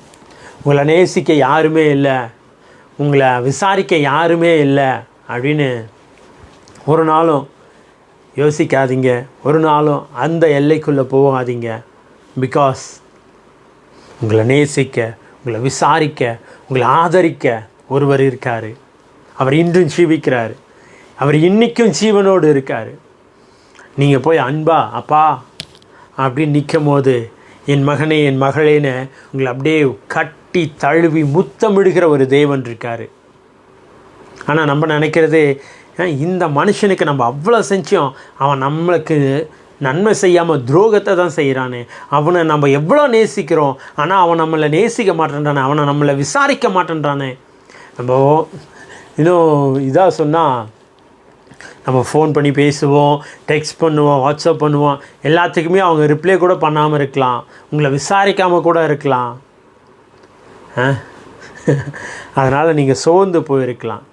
உங்களை நேசிக்க யாருமே இல்லை, உங்களை விசாரிக்க யாருமே இல்லை அப்படின்னு ஒரு நாளும் யோசிக்காதீங்க. ஒரு நாளும் அந்த எல்லைக்குள்ளே போகாதீங்க. பிகாஸ் உங்களை நேசிக்க, உங்களை விசாரிக்க, உங்களை ஆதரிக்க ஒருவர் இருக்கார். அவர் இன்றும் ஜீவிக்கிறார். அவர் இன்றைக்கும் ஜீவனோடு இருக்கார். நீங்கள் போய் அன்பா அப்பா அப்படின்னு நிற்கும் போது, என் மகனே என் மகளேன்னு உங்களை அப்படியே கட்டி தழுவி முத்தமிடுகிற ஒரு தேவன் இருக்கார். ஆனால் நம்ம நினைக்கிறது, இந்த மனுஷனுக்கு நம்ம அவ்வளோ செஞ்சோம், அவன் நம்மளுக்கு நன்மை செய்யாமல் துரோகத்தை தான் செய்கிறானே, அவனை நம்ம எவ்வளோ நேசிக்கிறோம், ஆனால் அவன் நம்மளை நேசிக்க மாட்டேன்றானே, அவனை நம்மளை விசாரிக்க மாட்டேன்றானே. நம்ம இன்னும் இதாக சொன்னால், நம்ம ஃபோன் பண்ணி பேசுவோம், டெக்ஸ்ட் பண்ணுவோம், வாட்ஸ்அப் பண்ணுவோம், எல்லாத்துக்குமே அவங்க ரிப்ளை கூட பண்ணாமல் இருக்கலாம், உங்களை விசாரிக்காமல் கூட இருக்கலாம். அதனால் நீங்கள் சோர்ந்து போயிருக்கலாம்.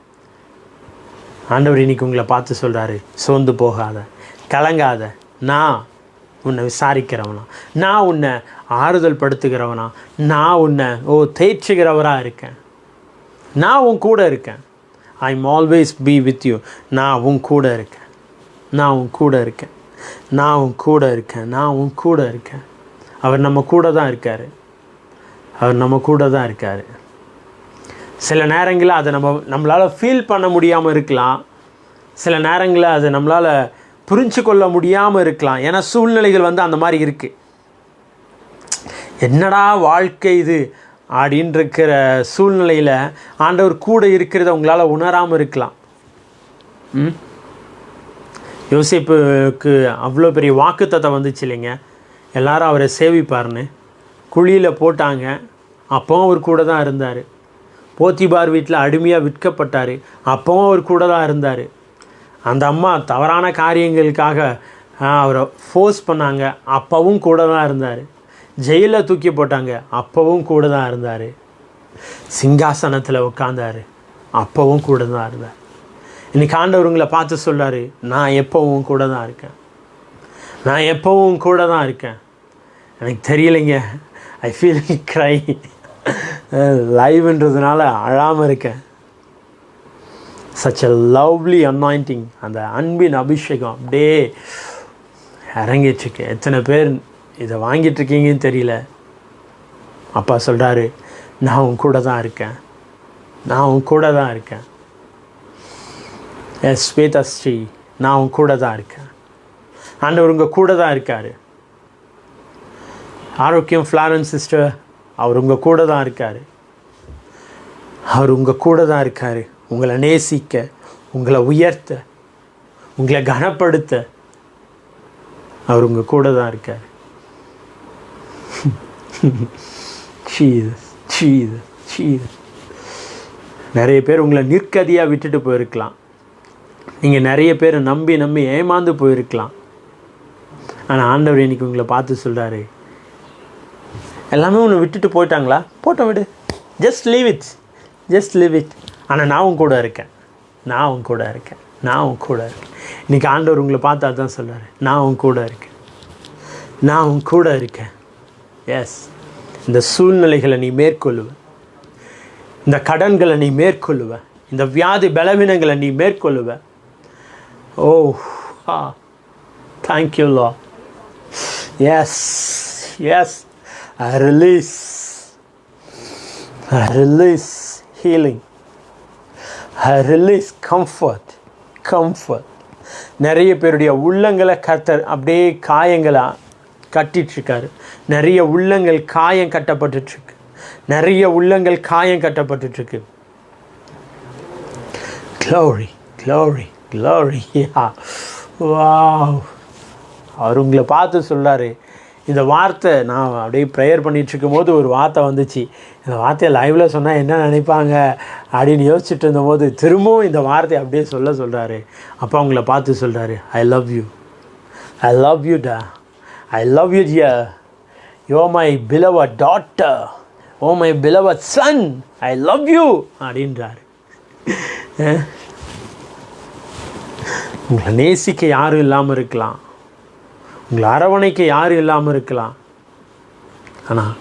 ஆண்டவர் இன்னைக்கு உங்களை பார்த்து சொல்கிறாரு, சோர்ந்து போகாத, கலங்காத, நான் உன்னை விசாரிக்கிறவனா, நான் உன்னை ஆறுதல் படுத்துகிறவனா, நான் உன்னை தேய்ச்சுகிறவராக இருக்கேன், நான் உன் கூட இருக்கேன். I'm always be with you. நான் உன் கூட இருக்கேன், நான் உன் கூட இருக்கேன், நான் உன் கூட இருக்கேன், நான் உன் கூட இருக்கேன். அவர் நம்ம கூட தான் இருக்கார். அவர் நம்ம கூட தான் இருக்கார். சில நேரங்களில் அதை நம்மளால் ஃபீல் பண்ண முடியாமல் இருக்கலாம். சில நேரங்களில் அதை நம்மளால் புரிஞ்சு கொள்ள முடியாமல் இருக்கலாம். ஏன்னா சூழ்நிலைகள் அந்த மாதிரி இருக்குது. என்னடா வாழ்க்கை இது அப்படின்னு இருக்கிற சூழ்நிலையில் ஆண்டவர் கூட இருக்கிறத உங்களால் உணராமல் இருக்கலாம். யோசேப்புக்கு அவ்வளோ பெரிய வாக்குத்தத்தம் வந்துச்சு இல்லைங்க, எல்லாரும் அவரை சேவிப்பார்னு. குழியில் போட்டாங்க, அப்போவும் அவர் கூட தான் இருந்தார். போத்திபார் வீட்டில் அடிமையாக விற்கப்பட்டார், அப்போவும் அவர் கூட தான் இருந்தார். அந்த அம்மா தவறான காரியங்களுக்காக அவரை ஃபோர்ஸ் பண்ணாங்க, அப்போவும் கூட தான் இருந்தார். ஜெயிலில் தூக்கி போட்டாங்க, அப்போவும் கூட தான் இருந்தார். சிங்காசனத்தில் உட்காந்தார், அப்போவும் கூட தான் இருந்தார். இன்றைக்கி ஆண்டவருங்களை பார்த்து சொல்கிறாரு, நான் எப்போவும் கூட தான் இருக்கேன், நான் எப்போவும் கூட தான் இருக்கேன். எனக்கு தெரியலைங்க, ஐ ஃபீல் க்ரை. லைவ்ன்றதுனால அழாமல் இருக்கேன். சச் அ லவ்லி அனாயிண்டிங், அந்த அன்பின் அபிஷேகம் அப்படியே இறங்கிட்டுருக்கு. எத்தனை பேர் இதை வாங்கிட்டுருக்கீங்கன்னு தெரியல. அப்பா சொல்கிறாரு, நான் உன் கூட தான் இருக்கேன், நான் உன் கூட தான் இருக்கேன், எஸ் ஸ்வேதாஸ்ரீ, நான் உங்க கூட தான் இருக்கேன். ஆண்டவர் உங்கள் கூட தான் இருக்கார். ஆரோக்கியம் ஃப்ளாரன்ஸ் சிஸ்டர், அவர் உங்கள் கூட தான் இருக்கார். அவர் உங்கள் கூட தான் இருக்கார். உங்களை நேசிக்க, உங்களை உயர்த்த, உங்களை கனப்படுத்த அவர் உங்கள் கூட தான் இருக்கார். நிறைய பேர் உங்களை நிற்கதியாக விட்டுட்டு போயிருக்கலாம். நீங்கள் நிறைய பேர் நம்பி ஏமாந்து போயிருக்கலாம். ஆனால் ஆண்டவர் இன்னைக்கு உங்களை பார்த்து சொல்கிறாரு, எல்லாமே உன்னை விட்டுட்டு போயிட்டாங்களா, போட்டோம் விடு, ஜஸ்ட் லீவ் இட். ஆனால் நான் உன் கூட இருக்கேன். இன்றைக்கி ஆண்டவர் உங்களை பார்த்து அதான் சொல்கிறாரு, நான் உன் கூட இருக்கேன். எஸ், இந்த சூழ்நிலைகளை நீ மேற்கொள்ளுவ, இந்த கடன்களை நீ மேற்கொள்ளுவ, இந்த வியாதி பலவீனங்களை நீ மேற்கொள்ளுவ. Oh thank you Lord. Yes, I release healing. I release comfort. நிறைய பேருடைய உள்ளங்களை கர்த்தர் அப்படியே காயங்களை கட்டிகிட்ருக்காரு. நிறைய உள்ளங்கள் காயம் கட்டப்பட்டுருக்கு. Glory. Wow. அவர் உங்களை பார்த்து சொல்கிறாரு. இந்த வார்த்தை நான் அப்படியே ப்ரேயர் பண்ணிகிட்ருக்கும் போது ஒரு வார்த்தை வந்துச்சு. இந்த வார்த்தையை லைவில் சொன்னால் என்ன நினைப்பாங்க அப்படின்னு யோசிச்சுட்டு இருந்தபோது திரும்பவும் இந்த வார்த்தையை அப்படியே சொல்கிறாரு. அப்போ அவங்கள பார்த்து சொல்கிறாரு, ஐ லவ் யூ டா, I love you dear, you are my beloved daughter, oh my beloved Sun, I love you அப்படின்றாரு. உங்களை நேசிக்க யாரும் இல்லாமல் இருக்கலாம், உங்களை அரவணைக்க யாரும் இல்லாமல் இருக்கலாம். ஆனால்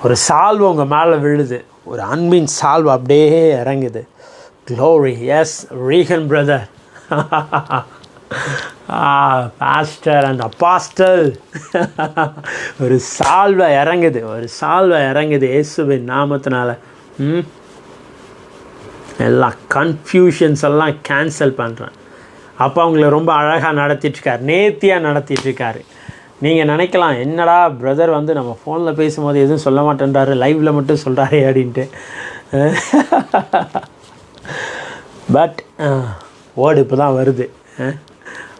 ஒரு சால்வை உங்கள் மேலே விழுது, ஒரு அன்பின் சால்வை அப்படியே இறங்குது. Glory. Yes Regan brother, pastor and apostle, ஒரு சால்வை இறங்குது இயேசுவின் நாமத்தினால. எல்லா கன்ஃபியூஷன்ஸ் எல்லாம் கேன்சல் பண்ணுறேன். அப்போ அவங்கள ரொம்ப அழகாக நடத்திட்டுருக்கார், நேர்த்தியாக நடத்திட்டுருக்காரு. நீங்கள் நினைக்கலாம், என்னடா பிரதர் வந்து நம்ம ஃபோனில் பேசும்போது எதுவும் சொல்ல மாட்டேன்றாரு, லைவில் மட்டும் சொல்கிறாரே அப்படின்ட்டு. பட் வேர்டு இப்போ தான் வருது.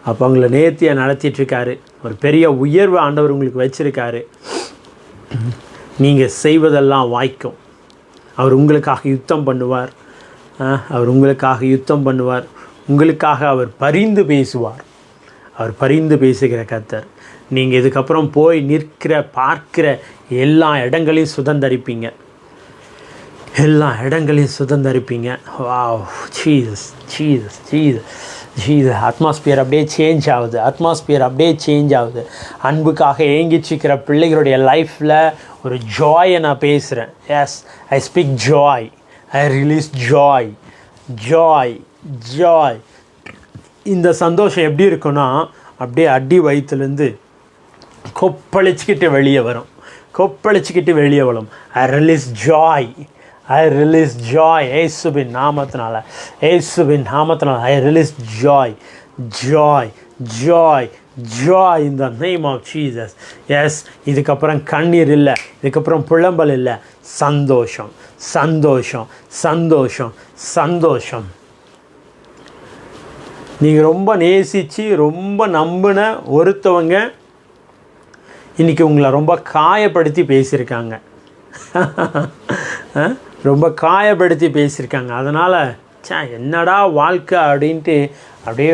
அப்போ அவங்கள நேர்த்தியாக நடத்திட்டுருக்காரு. ஒரு பெரிய உயர்வு ஆண்டவர் உங்களுக்கு வச்சுருக்காரு. நீங்கள் செய்வதெல்லாம் வாய்க்கும். அவர் உங்களுக்காக யுத்தம் பண்ணுவார். உங்களுக்காக அவர் பரிந்து பேசுவார். அவர் பரிந்து பேசுகிற கர்த்தர். நீங்கள் இதுக்கப்புறம் போய் பார்க்கிற எல்லா இடங்களையும் சுதந்தரிப்பீங்க. Wow, Jesus. அட்மாஸ்பியர் அப்படியே சேஞ்ச் ஆகுது. அன்புக்காக ஏங்கிச்சிக்கிற பிள்ளைகளுடைய லைஃப்பில் ஒரு ஜாயை நான் பேசுகிறேன். Yes, I speak joy, I release joy. இந்த சந்தோஷம் எப்படி இருக்குன்னா, அப்படியே அடி வயிற்றுலேருந்து கொப்பளிச்சுக்கிட்டு வெளியே வரும். ஐ ரிலீஸ் ஜாய் இயேசுவின் நாமத்தினால. I release joy in the name of Jesus. எஸ், இதுக்கப்புறம் கண்ணீர் இல்லை, இதுக்கப்புறம் புலம்பல் இல்லை. சந்தோஷம். நீங்கள் ரொம்ப நேசித்து ரொம்ப நம்பின ஒருத்தவங்க இன்றைக்கி உங்களை ரொம்ப காயப்படுத்தி பேசியிருக்காங்க. அதனால் என்னடா வாழ்க்கை அப்படின்ட்டு அப்படியே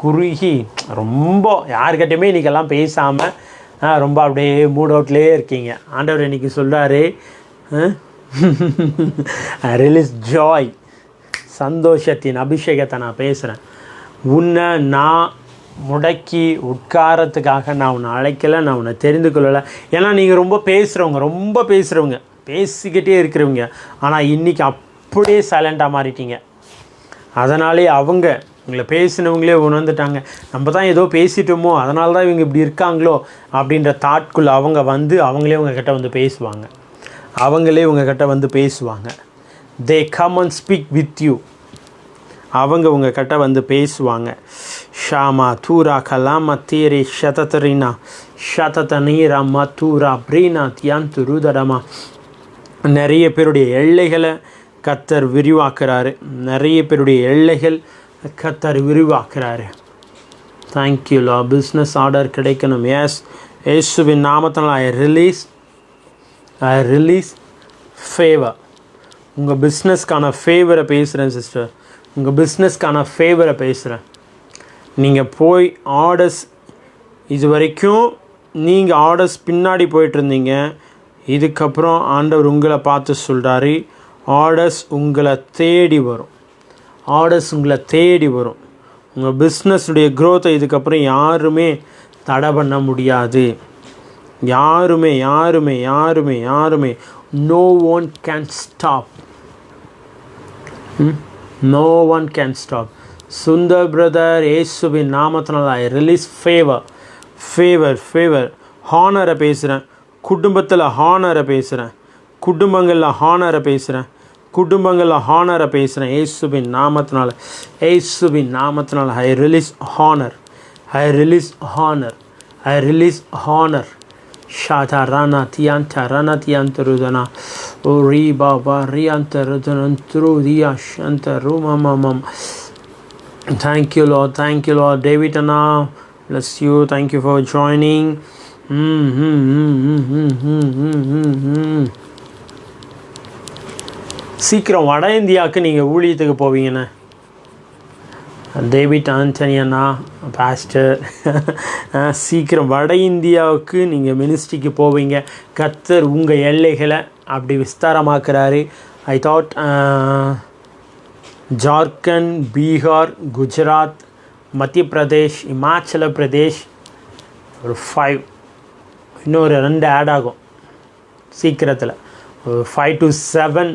குறுகி ரொம்ப யார்கிட்டையுமே இன்றைக்கெல்லாம் பேசாமல் ரொம்ப அப்படியே மூட் அவுட்லேயே இருக்கீங்க. ஆண்டவர் இன்றைக்கி சொல்கிறாரு, ரிலீஸ் ஜாய். சந்தோஷத்தின் அபிஷேகத்தை நான் பேசுகிறேன். உன்னை நான் முடக்கி உட்காரத்துக்காக நான் உன்னை அழைக்கலை, நான் உன்னை தெரிந்து கொள்ளலை. ஏன்னா நீங்கள் ரொம்ப பேசுகிறவங்க, பேசிக்கிட்டே இருக்கிறவங்க. ஆனால் இன்றைக்கி அப்படியே சைலண்ட்டாக மாறிட்டீங்க. அதனாலே அவங்க உங்களை பேசினவங்களே உணர்ந்துட்டாங்க, நம்ம தான் ஏதோ பேசிட்டோமோ அதனால தான் இவங்க இப்படி இருக்காங்களோ அப்படின்ற தாட்குள்ளே அவங்க வந்து அவங்களே உங்ககிட்ட வந்து பேசுவாங்க. They come and speak with you. அவங்க உங்கள் கிட்ட வந்து பேசுவாங்க. ஷாமா தூரா கலாமா தீரி ஷதத்தரினா ஷதத்தனீரா மத்தூரா ப்ரீனா தியான் துருதரமா. நிறைய பேருடைய எல்லைகளை கர்த்தர் விரிவாக்குறாரு. நிறைய பேருடைய எல்லைகள் கர்த்தர் விரிவாக்குறாரு. தேங்க்யூ லா. பிஸ்னஸ் ஆர்டர் கிடைக்கணும். எஸ், இயேசுவின் நாமத்தினால் ஐ ரிலீஸ் ஃபேவர். உங்கள் பிஸ்னஸ்க்கான ஃபேவரை பேசுகிறேன் சிஸ்டர். உங்கள் பிஸ்னஸ்க்கான ஃபேவரை பேசுகிறேன். நீங்கள் போய் ஆர்டர்ஸ், இது வரைக்கும் நீங்கள் ஆர்டர்ஸ் பின்னாடி போயிட்டுருந்தீங்க. இதுக்கப்புறம் ஆண்டவர் உங்களை பார்த்து சொல்கிறாரு, ஆர்டர்ஸ் உங்களை தேடி வரும். ஆர்டர்ஸ் உங்களை தேடி வரும். உங்கள் பிஸ்னஸுடைய க்ரோத்தை இதுக்கப்புறம் யாருமே தடை பண்ண முடியாது. யாருமே யாருமே யாருமே யாருமே no one can stop. No one can stop. Sundar brother, இயேசுவின் நாமத்தினால் ஐ ரிலீஸ் ஃபேவர். ஹானரை பேசுகிறேன். குடும்பத்தில் ஹானரை பேசுகிறேன். குடும்பங்களில் ஹானரை பேசுகிறேன். இயேசுவின் நாமத்தினால் ஐ ரிலீஸ் ஹானர். ஷாதாரானா தியாந்தருதனா ஓரி பாபா ரியாந்தருதனந்த்ருதியா ஷந்தருமமம். Thank you Lord. டேவிட் அண்ணா, bless you. Thank you for joining. சீக்கிரம் வட இந்தியாவுக்கு நீங்கள் ஊழியத்துக்கு போவீங்கண்ணே. டேவிட் ஆண்டனியண்ணா பாஸ்டர், சீக்கிரம் வட இந்தியாவுக்கு நீங்கள் மினிஸ்ட்ரிக்கு போவீங்க. கர்த்தர் உங்கள் எல்லைகளை அப்படி விஸ்தாரமாக்குறாரு. ஐ தாட் ஜார்க்கண்ட், பீகார், குஜராத், மத்திய பிரதேஷ், இமாச்சல பிரதேஷ், ஒரு 5, இன்னொரு 2 ஆட் ஆகும் சீக்கிரத்தில். ஒரு 5 to 7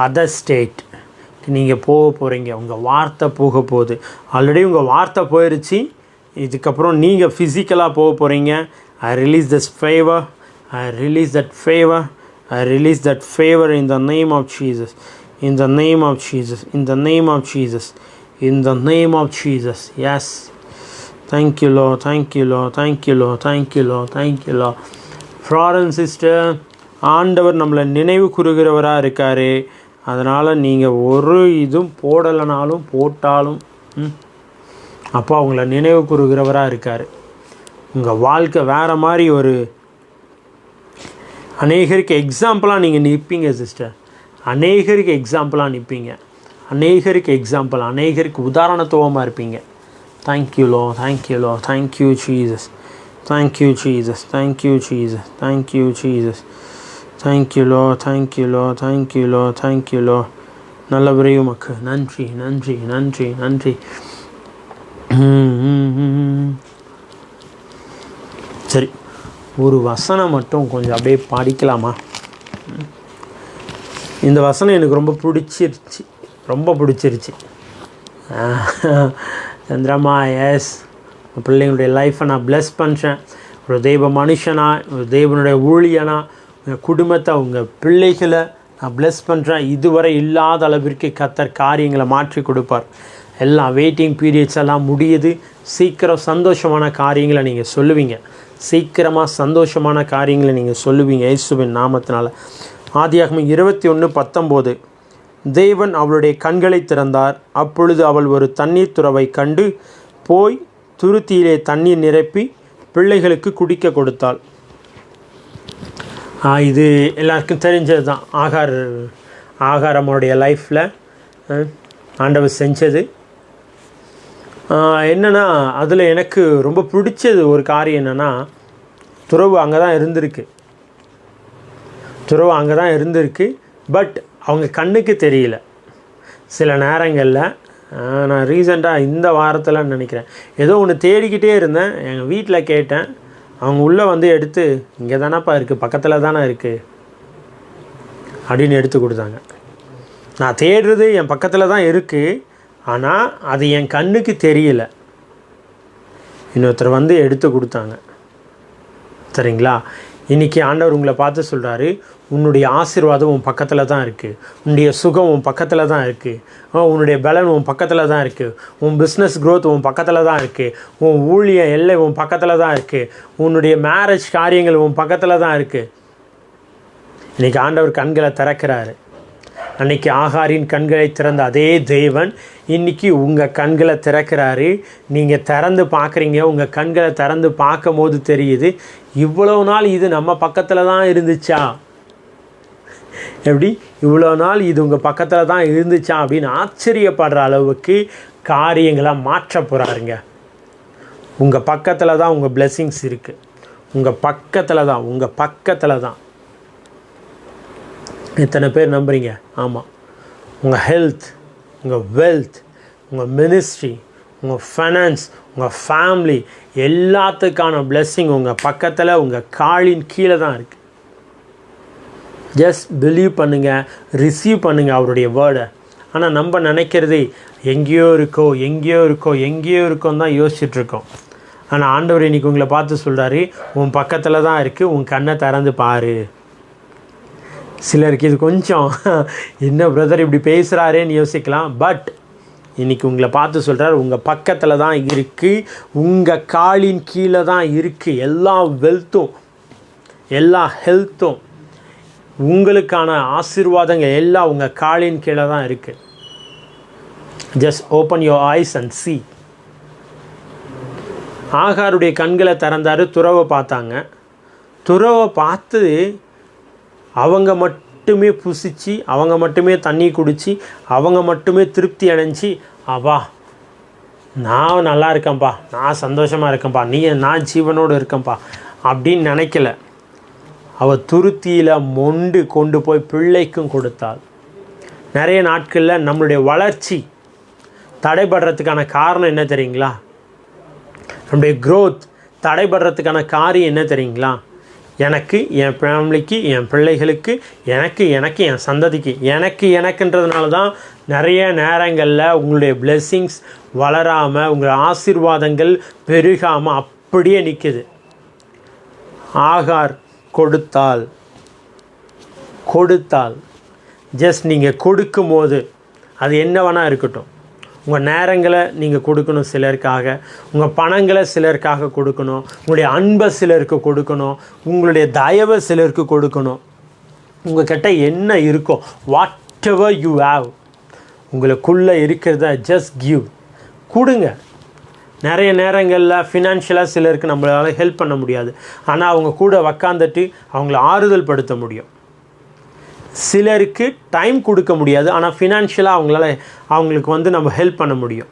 அதர் ஸ்டேட் நீங்கள் போக போகிறீங்க. உங்கள் வார்த்தை போக போகுது. ஆல்ரெடி உங்கள் வார்த்தை போயிடுச்சு. இதுக்கப்புறம் நீங்கள் ஃபிசிக்கலாக போக போகிறீங்க. I release that favour in the name of Jesus. Yes. Thank you Lord. Florence sister, ஆண்டவர் நம்மளை நினைவு கூறுகிறவராக இருக்கார். அதனால் நீங்கள் ஒரு இதுவும் போடலைனாலும் போட்டாலும் அப்போ அவங்கள நினைவு கூறுகிறவராக இருக்கார். உங்கள் வாழ்க்கை வேறு மாதிரி ஒரு அநேகருக்கு எக்ஸாம்பிளாக நீங்கள் நிற்பீங்க சிஸ்டர். அநேகருக்கு எக்ஸாம்பிள், அநேகருக்கு உதாரணத்துவமாக இருப்பீங்க. Thank you Lord. Thank you Jesus. Thank you Lord. நல்லவரே உமக்கு நன்றி. சரி, ஒரு வசனம் மட்டும் கொஞ்சம் அப்படியே படிக்கலாமா? இந்த வசனம் எனக்கு ரொம்ப பிடிச்சிருச்சு. சந்திரமா, எஸ், பிள்ளைங்களுடைய லைஃப்பை நான் ப்ளஸ் பண்ணுறேன். ஒரு தெய்வ மனுஷனா, ஒரு தெய்வனுடைய ஊழியனா, உங்கள் குடும்பத்தை, உங்கள் பிள்ளைகளை நான் ப்ளஸ் பண்ணுறேன். இதுவரை இல்லாத அளவிற்கு கர்த்தர் காரியங்களை மாற்றி கொடுப்பார். எல்லாம் வெயிட்டிங் பீரியட்ஸ் எல்லாம் முடியுது. சீக்கிரம் சந்தோஷமான காரியங்களை நீங்கள் சொல்லுவீங்க. இயேசுவின் நாமத்தினால. ஆதியாகமம் 21:19. தேவன் அவளுடைய கண்களை திறந்தார். அப்பொழுது அவள் ஒரு தண்ணீர் துறவை கண்டு போய் துருத்தியிலே தண்ணீர் நிரப்பி பிள்ளைகளுக்கு குடிக்க கொடுத்தாள். இது எல்லாருக்கும் தெரிஞ்சது தான். ஆகாரமுடைய லைஃப்பில் ஆண்டவர் செஞ்சது என்னென்னா, அதில் எனக்கு ரொம்ப பிடிச்சது ஒரு காரியம் என்னென்னா, துறவு அங்கே தான் இருந்திருக்கு. பட் அவங்க கண்ணுக்கு தெரியல. சில நேரங்களில் நான் ரீசெண்டாக இந்த வாரத்தில் நினைக்கிறேன், ஏதோ ஒன்று தேடிக்கிட்டே இருந்தேன். எங்கள் வீட்டில் கேட்டேன். அவங்க உள்ளே வந்து எடுத்து, இங்கே தானேப்பா இருக்குது, பக்கத்தில் தானே இருக்குது அப்படின்னு எடுத்து கொடுத்தாங்க. நான் தேடுறது என் பக்கத்தில் தான் இருக்குது, ஆனால் அது என் கண்ணுக்கு தெரியல. இன்னொருத்தர் வந்து எடுத்து கொடுத்தாங்க. சரிங்களா? இன்றைக்கி ஆண்டவர் உங்களை பார்த்து சொல்கிறாரு, உன்னுடைய ஆசீர்வாதம் உன் பக்கத்தில் தான் இருக்குது, உன்னுடைய சுகம் உன் பக்கத்தில் தான் இருக்குது, உன்னுடைய பலன் உன் பக்கத்தில் தான் இருக்குது, உன் பிஸ்னஸ் க்ரோத் உன் பக்கத்தில் தான் இருக்குது, உன் ஊழிய எல்லை உன் பக்கத்தில் தான் இருக்குது, உன்னுடைய மேரேஜ் காரியங்கள் உன் பக்கத்தில் தான் இருக்குது. இன்றைக்கி ஆண்டவர் கண்களை திறக்கிறாரு. அன்றைக்கி ஆகாரின் கண்களை திறந்த அதே தேவன் இன்றைக்கி உங்கள் கண்களை திறக்கிறாரு. நீங்கள் திறந்து பார்க்குறீங்க. உங்கள் கண்களை திறந்து பார்க்கும் போது தெரியுது, இவ்வளோ நாள் இது நம்ம பக்கத்தில் தான் இருந்துச்சா, எப்படி இவ்வளோ நாள் இது உங்கள் பக்கத்தில் தான் இருந்துச்சா அப்படின்னு ஆச்சரியப்படுற அளவுக்கு காரியங்களை மாற்ற போகிறாருங்க. உங்கள் பக்கத்தில் தான் உங்கள் பிளெஸ்ஸிங்ஸ் இருக்குது. உங்கள் பக்கத்தில் தான். எத்தனை பேர் நம்புறீங்க? ஆமாம். உங்கள் ஹெல்த், உங்கள் வெல்த், உங்கள் மினிஸ்ட்ரி, உங்கள் ஃபைனான்ஸ், உங்கள் ஃபேமிலி எல்லாத்துக்கான பிளெஸ்ஸிங் உங்கள் பக்கத்தில், உங்கள் காலின் கீழே தான் இருக்குது. ஜஸ்ட் பிலீவ் பண்ணுங்கள், ரிசீவ் பண்ணுங்கள் அவருடைய வேர்டை. ஆனால் நம்ம நினைக்கிறது எங்கேயோ இருக்கோன்னு தான் யோசிச்சுட்ருக்கோம். ஆனால் ஆண்டவர் இன்றைக்கி உங்களை பார்த்து சொல்கிறாரு, உன் பக்கத்தில் தான் இருக்குது, உன் கண்ணை திறந்து பாரு. சிலருக்கு இது கொஞ்சம் என்ன பிரதர் இப்படி பேசுகிறாரேன்னு யோசிக்கலாம். பட் இன்றைக்கி உங்களை பார்த்து சொல்கிறார், உங்கள் பக்கத்தில் தான் இருக்குது, உங்கள் காலின் கீழே தான் இருக்குது. எல்லா வெல்த்தும், எல்லா ஹெல்த்தும், உங்களுக்கான ஆசீர்வாதங்கள் எல்லாம் உங்கள் காலின் கீழே தான் இருக்குது. Just open your eyes and see. ஆகாருடைய கண்களை திறந்தார். துறவை பார்த்தாங்க. துறவை பார்த்து அவங்க மட்டுமே புசித்து, அவங்க மட்டுமே தண்ணி குடித்து, அவங்க மட்டுமே திருப்தி அடைஞ்சி, அப்பா நான் நல்லா இருக்கேன்ப்பா, நான் சந்தோஷமாக இருக்கேன்ப்பா, நான் ஜீவனோடு இருக்கேன்ப்பா அப்படின்னு நினைக்கல. அவள் துருத்தியில் மொண்டு கொண்டு போய் பிள்ளைக்கும் கொடுத்தாள். நிறைய நாட்களில் நம்மளுடைய வளர்ச்சி தடைபடுறதுக்கான காரணம் என்ன தெரியுங்களா? நம்முடைய க்ரோத் தடைபடுறதுக்கான காரியம் என்ன தெரியுங்களா? எனக்கு, என் ஃபேமிலிக்கு, என் பிள்ளைகளுக்கு, எனக்கு என் சந்ததிக்கு, எனக்குன்றதுனால தான் நிறைய நேரங்களில் உங்களுடைய பிளெஸ்ஸிங்ஸ் வளராமல், உங்கள் ஆசீர்வாதங்கள் பெருகாமல் அப்படியே நிற்குது. ஆகார் கொடுத்தால் ஜஸ்ட் நீங்கள் கொடுக்கும் போது அது என்ன வேணால் இருக்கட்டும். உங்கள் நேரங்களை நீங்கள் கொடுக்கணும் சிலருக்காக, உங்கள் பணங்களை சிலருக்காக கொடுக்கணும், உங்களுடைய அன்பை சிலருக்கு கொடுக்கணும், உங்களுடைய தயவை சிலருக்கு கொடுக்கணும். உங்கள் கிட்ட என்ன இருக்கோ, வாட் எவர் யூ ஹேவ், உங்களுக்குள்ளே இருக்கிறத ஜஸ்ட் கிவ், கொடுங்க. நிறைய நேரங்களில் ஃபினான்ஷியலாக சிலருக்கு நம்மளால் ஹெல்ப் பண்ண முடியாது. ஆனால் அவங்க கூட உக்காந்துட்டு அவங்கள ஆறுதல் படுத்த முடியும். சிலருக்கு டைம் கொடுக்க முடியாது, ஆனால் ஃபினான்ஷியலாக அவங்களுக்கு நம்ம ஹெல்ப் பண்ண முடியும்.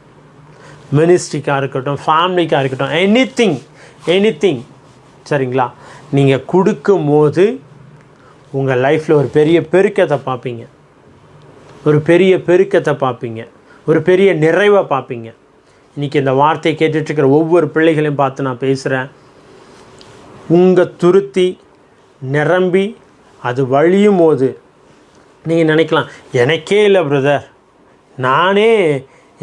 மினிஸ்ட்ரிக்காக இருக்கட்டும், ஃபேமிலிக்காக இருக்கட்டும், எனிதிங் சரிங்களா? நீங்கள் கொடுக்கும் போது உங்கள் லைஃப்பில் ஒரு பெரிய பெருக்கத்தை பார்ப்பீங்க, ஒரு பெரிய நிறைவை பார்ப்பீங்க. இன்றைக்கி இந்த வார்த்தையை கேட்டுட்ருக்கிற ஒவ்வொரு பிள்ளைகளையும் பார்த்து நான் பேசுகிறேன். உங்கள் துருத்தி நிரம்பி அது வழியும் போது நீங்கள் நினைக்கலாம், எனக்கே இல்லை பிரதர், நானே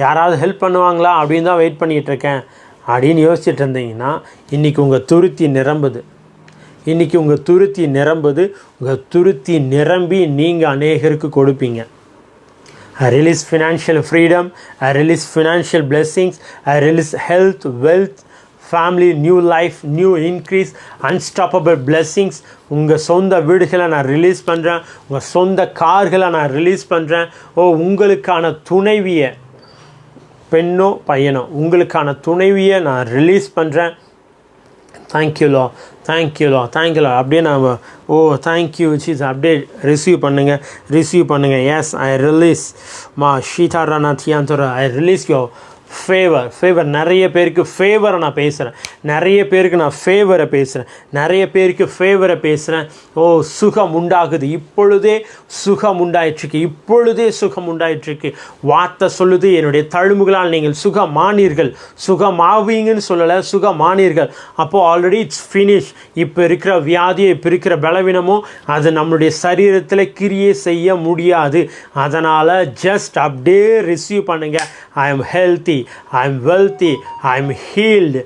யாராவது ஹெல்ப் பண்ணுவாங்களா அப்படின்னு தான் வெயிட் பண்ணிகிட்ருக்கேன் அப்படின்னு யோசிச்சுட்டு இருந்தீங்கன்னா, இன்றைக்கி உங்கள் துருத்தி நிரம்பி நீங்கள் அநேகருக்கு கொடுப்பீங்க. I release financial freedom, I release financial blessings, I release health, wealth, family, new life, new increase, unstoppable blessings. உங்கள் சொந்த வீடுகளை நான் ரிலீஸ் பண்ணுறேன், உங்கள் சொந்த கார்களை நான் ரிலீஸ் பண்ணுறேன். உங்களுக்கான துணைவியை, பெண்ணோ பையனோ, உங்களுக்கான துணைவியை நான் ரிலீஸ் பண்ணுறேன். தேங்க்யூலோ அப்படியே நாம் தேங்க்யூ சீஸ் அப்படியே ரிசீவ் பண்ணுங்கள். எஸ், ஐ ரிலீஸ் ஷீதாரானா தியாந்தோர, ஐ ரிலீஸ் யோ ஃபேவர். நிறைய பேருக்கு ஃபேவரை நான் பேசுகிறேன், நிறைய பேருக்கு நான் ஃபேவரை பேசுகிறேன். சுகம் உண்டாகுது, இப்பொழுதே சுகம் உண்டாயிற்றுக்கு. வார்த்தை சொல்லுது, என்னுடைய தழும்புகளால் நீங்கள் சுகமாவீங்கன்னு சொல்லலை, சுகமானீர்கள். அப்போது ஆல்ரெடி இட்ஸ் ஃபினிஷ். இப்போ இருக்கிற வியாதியை, இப்போ இருக்கிற பலவீனமும் அது நம்மளுடைய சரீரத்தில் கிரியை செய்ய முடியாது. அதனால் ஜஸ்ட் அப்படியே ரிசீவ் பண்ணுங்கள். I am healthy, I am wealthy, I am healed.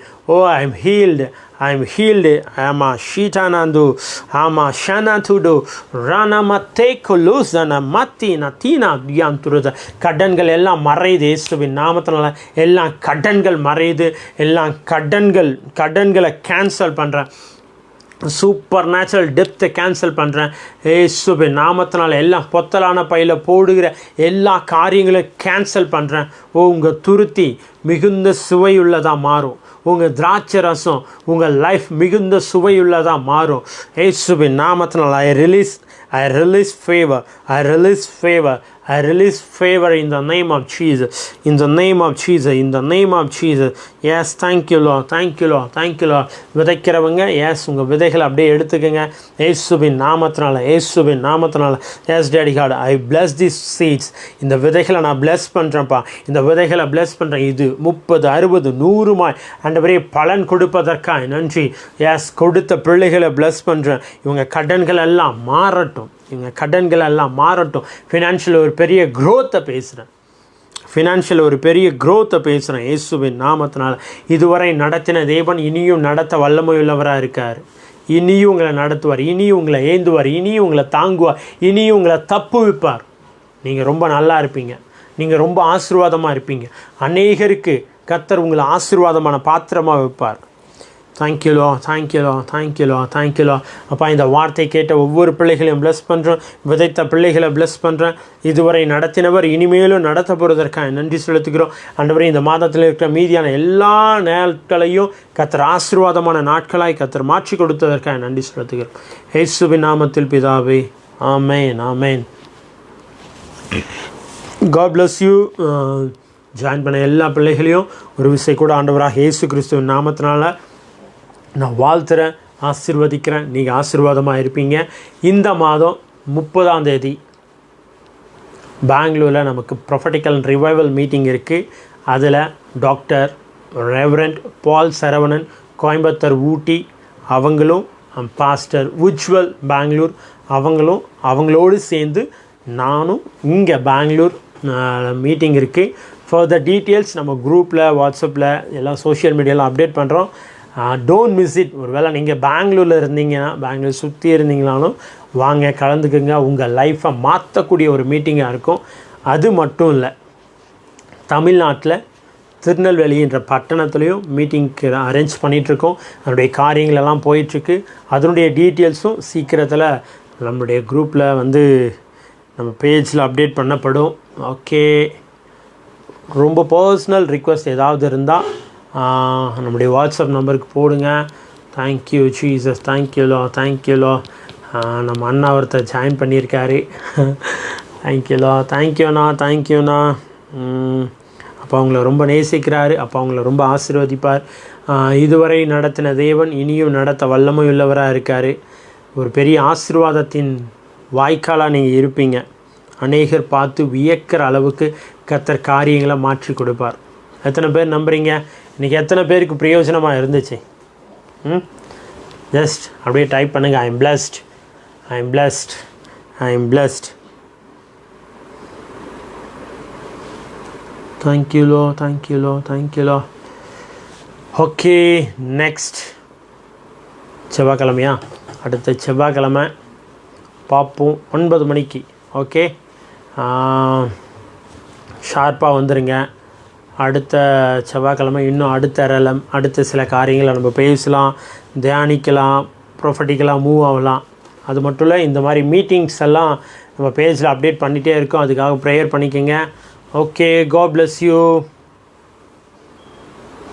I am healed. I'm healed. Ama shitanandu. Ama shanatudu. Rana mateko luzana mati natina dianturuda. கடன்கள் எல்லாம் மறையுது இயேசுவின் நாமத்தினால. எல்லாம் கடன்கள் மறையுது. எல்லாம் கடன்களை கேன்சல் பண்ணுறேன். சூப்பர் நேச்சுரல் டெப்த்தை கேன்சல் பண்ணுறேன் இயேசுவின் நாமத்தினால. எல்லாம் பொத்தலான பையில் போடுகிற எல்லா காரியங்களையும் கேன்சல் பண்ணுறேன். உங்கள் துருத்தி மிகுந்த சுவையுள்ளதாக மாறும். உங்கள் திராட்சை ரசம் உங்கள் லைஃப் மிகுந்த சுவையுள்ளதாக மாறும் இயேசுவின் நாமத்தினால. I release favor. I release favor. I release favor in the name of Jesus. In the name of Jesus. In the name of Jesus. Yes, thank you Lord. Thank you Lord. Thank you Lord. விதைக்கிறவங்க yes உங்கள் விதைகளை அப்படியே எடுத்துக்கங்க இயேசுவின் நாமத்தினால. இயேசுவின் நாமத்தினால. Yes daddy God, I bless this seeds. இந்த விதைகளை நான் பிளஸ் பண்ணுறேன்ப்பா. இந்த விதைகளை பிளஸ் பண்ணுறேன். இது 30, 60, 100 ஆண்டவரே பலன் கொடுப்பதற்காக நன்றி. எஸ் கொடுத்த பிள்ளைகளை பிளஸ் பண்ணுறேன். இவங்க கடன்கள் எல்லாம் மாறட்டும். இவங்க கடன்கள் எல்லாம் மாறட்டும். ஃபினான்ஷியல் ஒரு பெரிய க்ரோத்தை பேசுகிறேன். இயேசுவின் நாமத்தினால. இதுவரை நடத்தின தேவன் இனியும் நடத்த வல்லமையுள்ளவராக இருக்கார். இனியும் உங்களை நடத்துவார். இனியும் உங்களை ஏந்துவார். இனியும் உங்களை தாங்குவார். இனியும் உங்களை தப்புவிப்பார். நீங்கள் ரொம்ப நல்லா இருப்பீங்க. நீங்கள் ரொம்ப ஆசீர்வாதமாக இருப்பீங்க. அநேகருக்கு கர்த்தர் உங்களை ஆசீர்வாதமான பாத்திரமாக வைப்பார். தேங்க்யூலோ தேங்க்யூலோ தேங்க்யூலோ தேங்க்யூலோ. அப்பா, இந்த வார்த்தை கேட்ட ஒவ்வொரு பிள்ளைகளையும் ப்ளஸ் பண்ணுறோம். விதைத்த பிள்ளைகளை ப்ளஸ் பண்ணுறேன். இதுவரை நடத்தினவர் இனிமேலும் நடத்த போகிறதற்காக நன்றி செலுத்துகிறோம். ஆண்டவரே, இந்த மாதத்தில் இருக்கிற மீதியான எல்லா நாட்களையும் கர்த்தர் ஆசீர்வாதமான நாட்களாய் கர்த்தர் மாற்றி கொடுத்ததற்காக நன்றி செலுத்துகிறோம். இயேசுவின் நாமத்தில் பிதாவே, amen amen. God bless you. Join பண்ண எல்லா பிள்ளைகளையும் ஒரு விஷயம் கூட ஆண்டவராக இயேசு கிறிஸ்துவின் நாமத்தினால நான் வாழ்த்துறேன், ஆசீர்வதிக்கிறேன். நீங்கள் ஆசீர்வாதமாக இருப்பீங்க. இந்த மாதம் 30ஆம் தேதி பெங்களூரில் நமக்கு ப்ரொஃபட்டிக்கல் ரிவைவல் மீட்டிங் இருக்குது. அதில் டாக்டர் ரெவரண்ட் பால் சரவணன் கோயம்புத்தூர் ஊட்டி அவங்களும், பாஸ்டர் உஜ்வல் பெங்களூர் அவங்களோடு சேர்ந்து நானும் இங்கே பெங்களூர் மீட்டிங் இருக்குது. ஃபர்தர் டீட்டெயில்ஸ் நம்ம குரூப்பில், வாட்ஸ்அப்பில், எல்லாம் சோஷியல் மீடியாவில் அப்டேட் பண்ணுறோம். Don't miss it. ஒரு வேளை நீங்கள் பெங்களூரில் இருந்தீங்கன்னா, பெங்களூர் சுற்றி இருந்தீங்கனாலும் வாங்க, கலந்துக்குங்க. உங்கள் லைஃப்பை மாற்றக்கூடிய ஒரு மீட்டிங்காக இருக்கும். அது மட்டும் இல்லை, தமிழ்நாட்டில் திருநெல்வேலின்ற பட்டணத்துலேயும் மீட்டிங்க்கு அரேஞ்ச் பண்ணிகிட்ருக்கோம். அதனுடைய காரியங்களெல்லாம் போயிட்டுருக்கு. அதனுடைய டீட்டெயில்ஸும் சீக்கிரத்தில் நம்மளுடைய குரூப்பில் நம்ம பேஜில் அப்டேட் பண்ணப்படும். ஓகே, ரொம்ப பர்சனல் ரிக்வெஸ்ட் ஏதாவது இருந்தால் நம்முடைய வாட்ஸ்அப் நம்பருக்கு போடுங்க. Thank you Jesus. Thank you Lord thank you Lord. நம்ம அண்ணா ஒருத்தர் ஜாயின் பண்ணியிருக்காரு. தேங்க்யூலோ தேங்க்யூண்ணா. அப்போ அவங்கள ரொம்ப நேசிக்கிறாரு. அப்போ அவங்கள ரொம்ப ஆசீர்வதிப்பார். இதுவரை நடத்தின தேவன் இனியும் நடத்த வல்லமையுள்ளவராக இருக்கார். ஒரு பெரிய ஆசீர்வாதத்தின் வாய்க்காலாக நீங்கள் இருப்பீங்க. அநேகர் பார்த்து வியக்கிற அளவுக்கு கர்த்தர் காரியங்களை மாற்றி கொடுப்பார். எத்தனை பேர் நம்புறீங்க? இன்றைக்கி எத்தனை பேருக்கு பிரயோஜனமாக இருந்துச்சு? ஜஸ்ட் அப்படியே டைப் பண்ணுங்கள், I am blessed, I am blessed, I am blessed. Thank you Lord thank you Lord thank you Lord. Okay, next செவ்வாய்க்கிழமையா? அடுத்த செவ்வாய்க்கிழமை பார்ப்போம் 9 மணிக்கு. ஓகே, ஷார்ப்பாக வந்துடுங்க. அடுத்த செவ்வாய்க்கிழமை இன்னும் அடுத்த சில காரியங்களை நம்ம பேசலாம், தியானிக்கலாம், ப்ரொஃபட்டிக்கலாக மூவ் ஆகலாம். அது மட்டும் இல்லை, இந்த மாதிரி மீட்டிங்ஸ் எல்லாம் நம்ம பேஜில் அப்டேட் பண்ணிகிட்டே இருக்கோம். அதுக்காக ப்ரேயர் பண்ணிக்கோங்க. Okay, God bless you.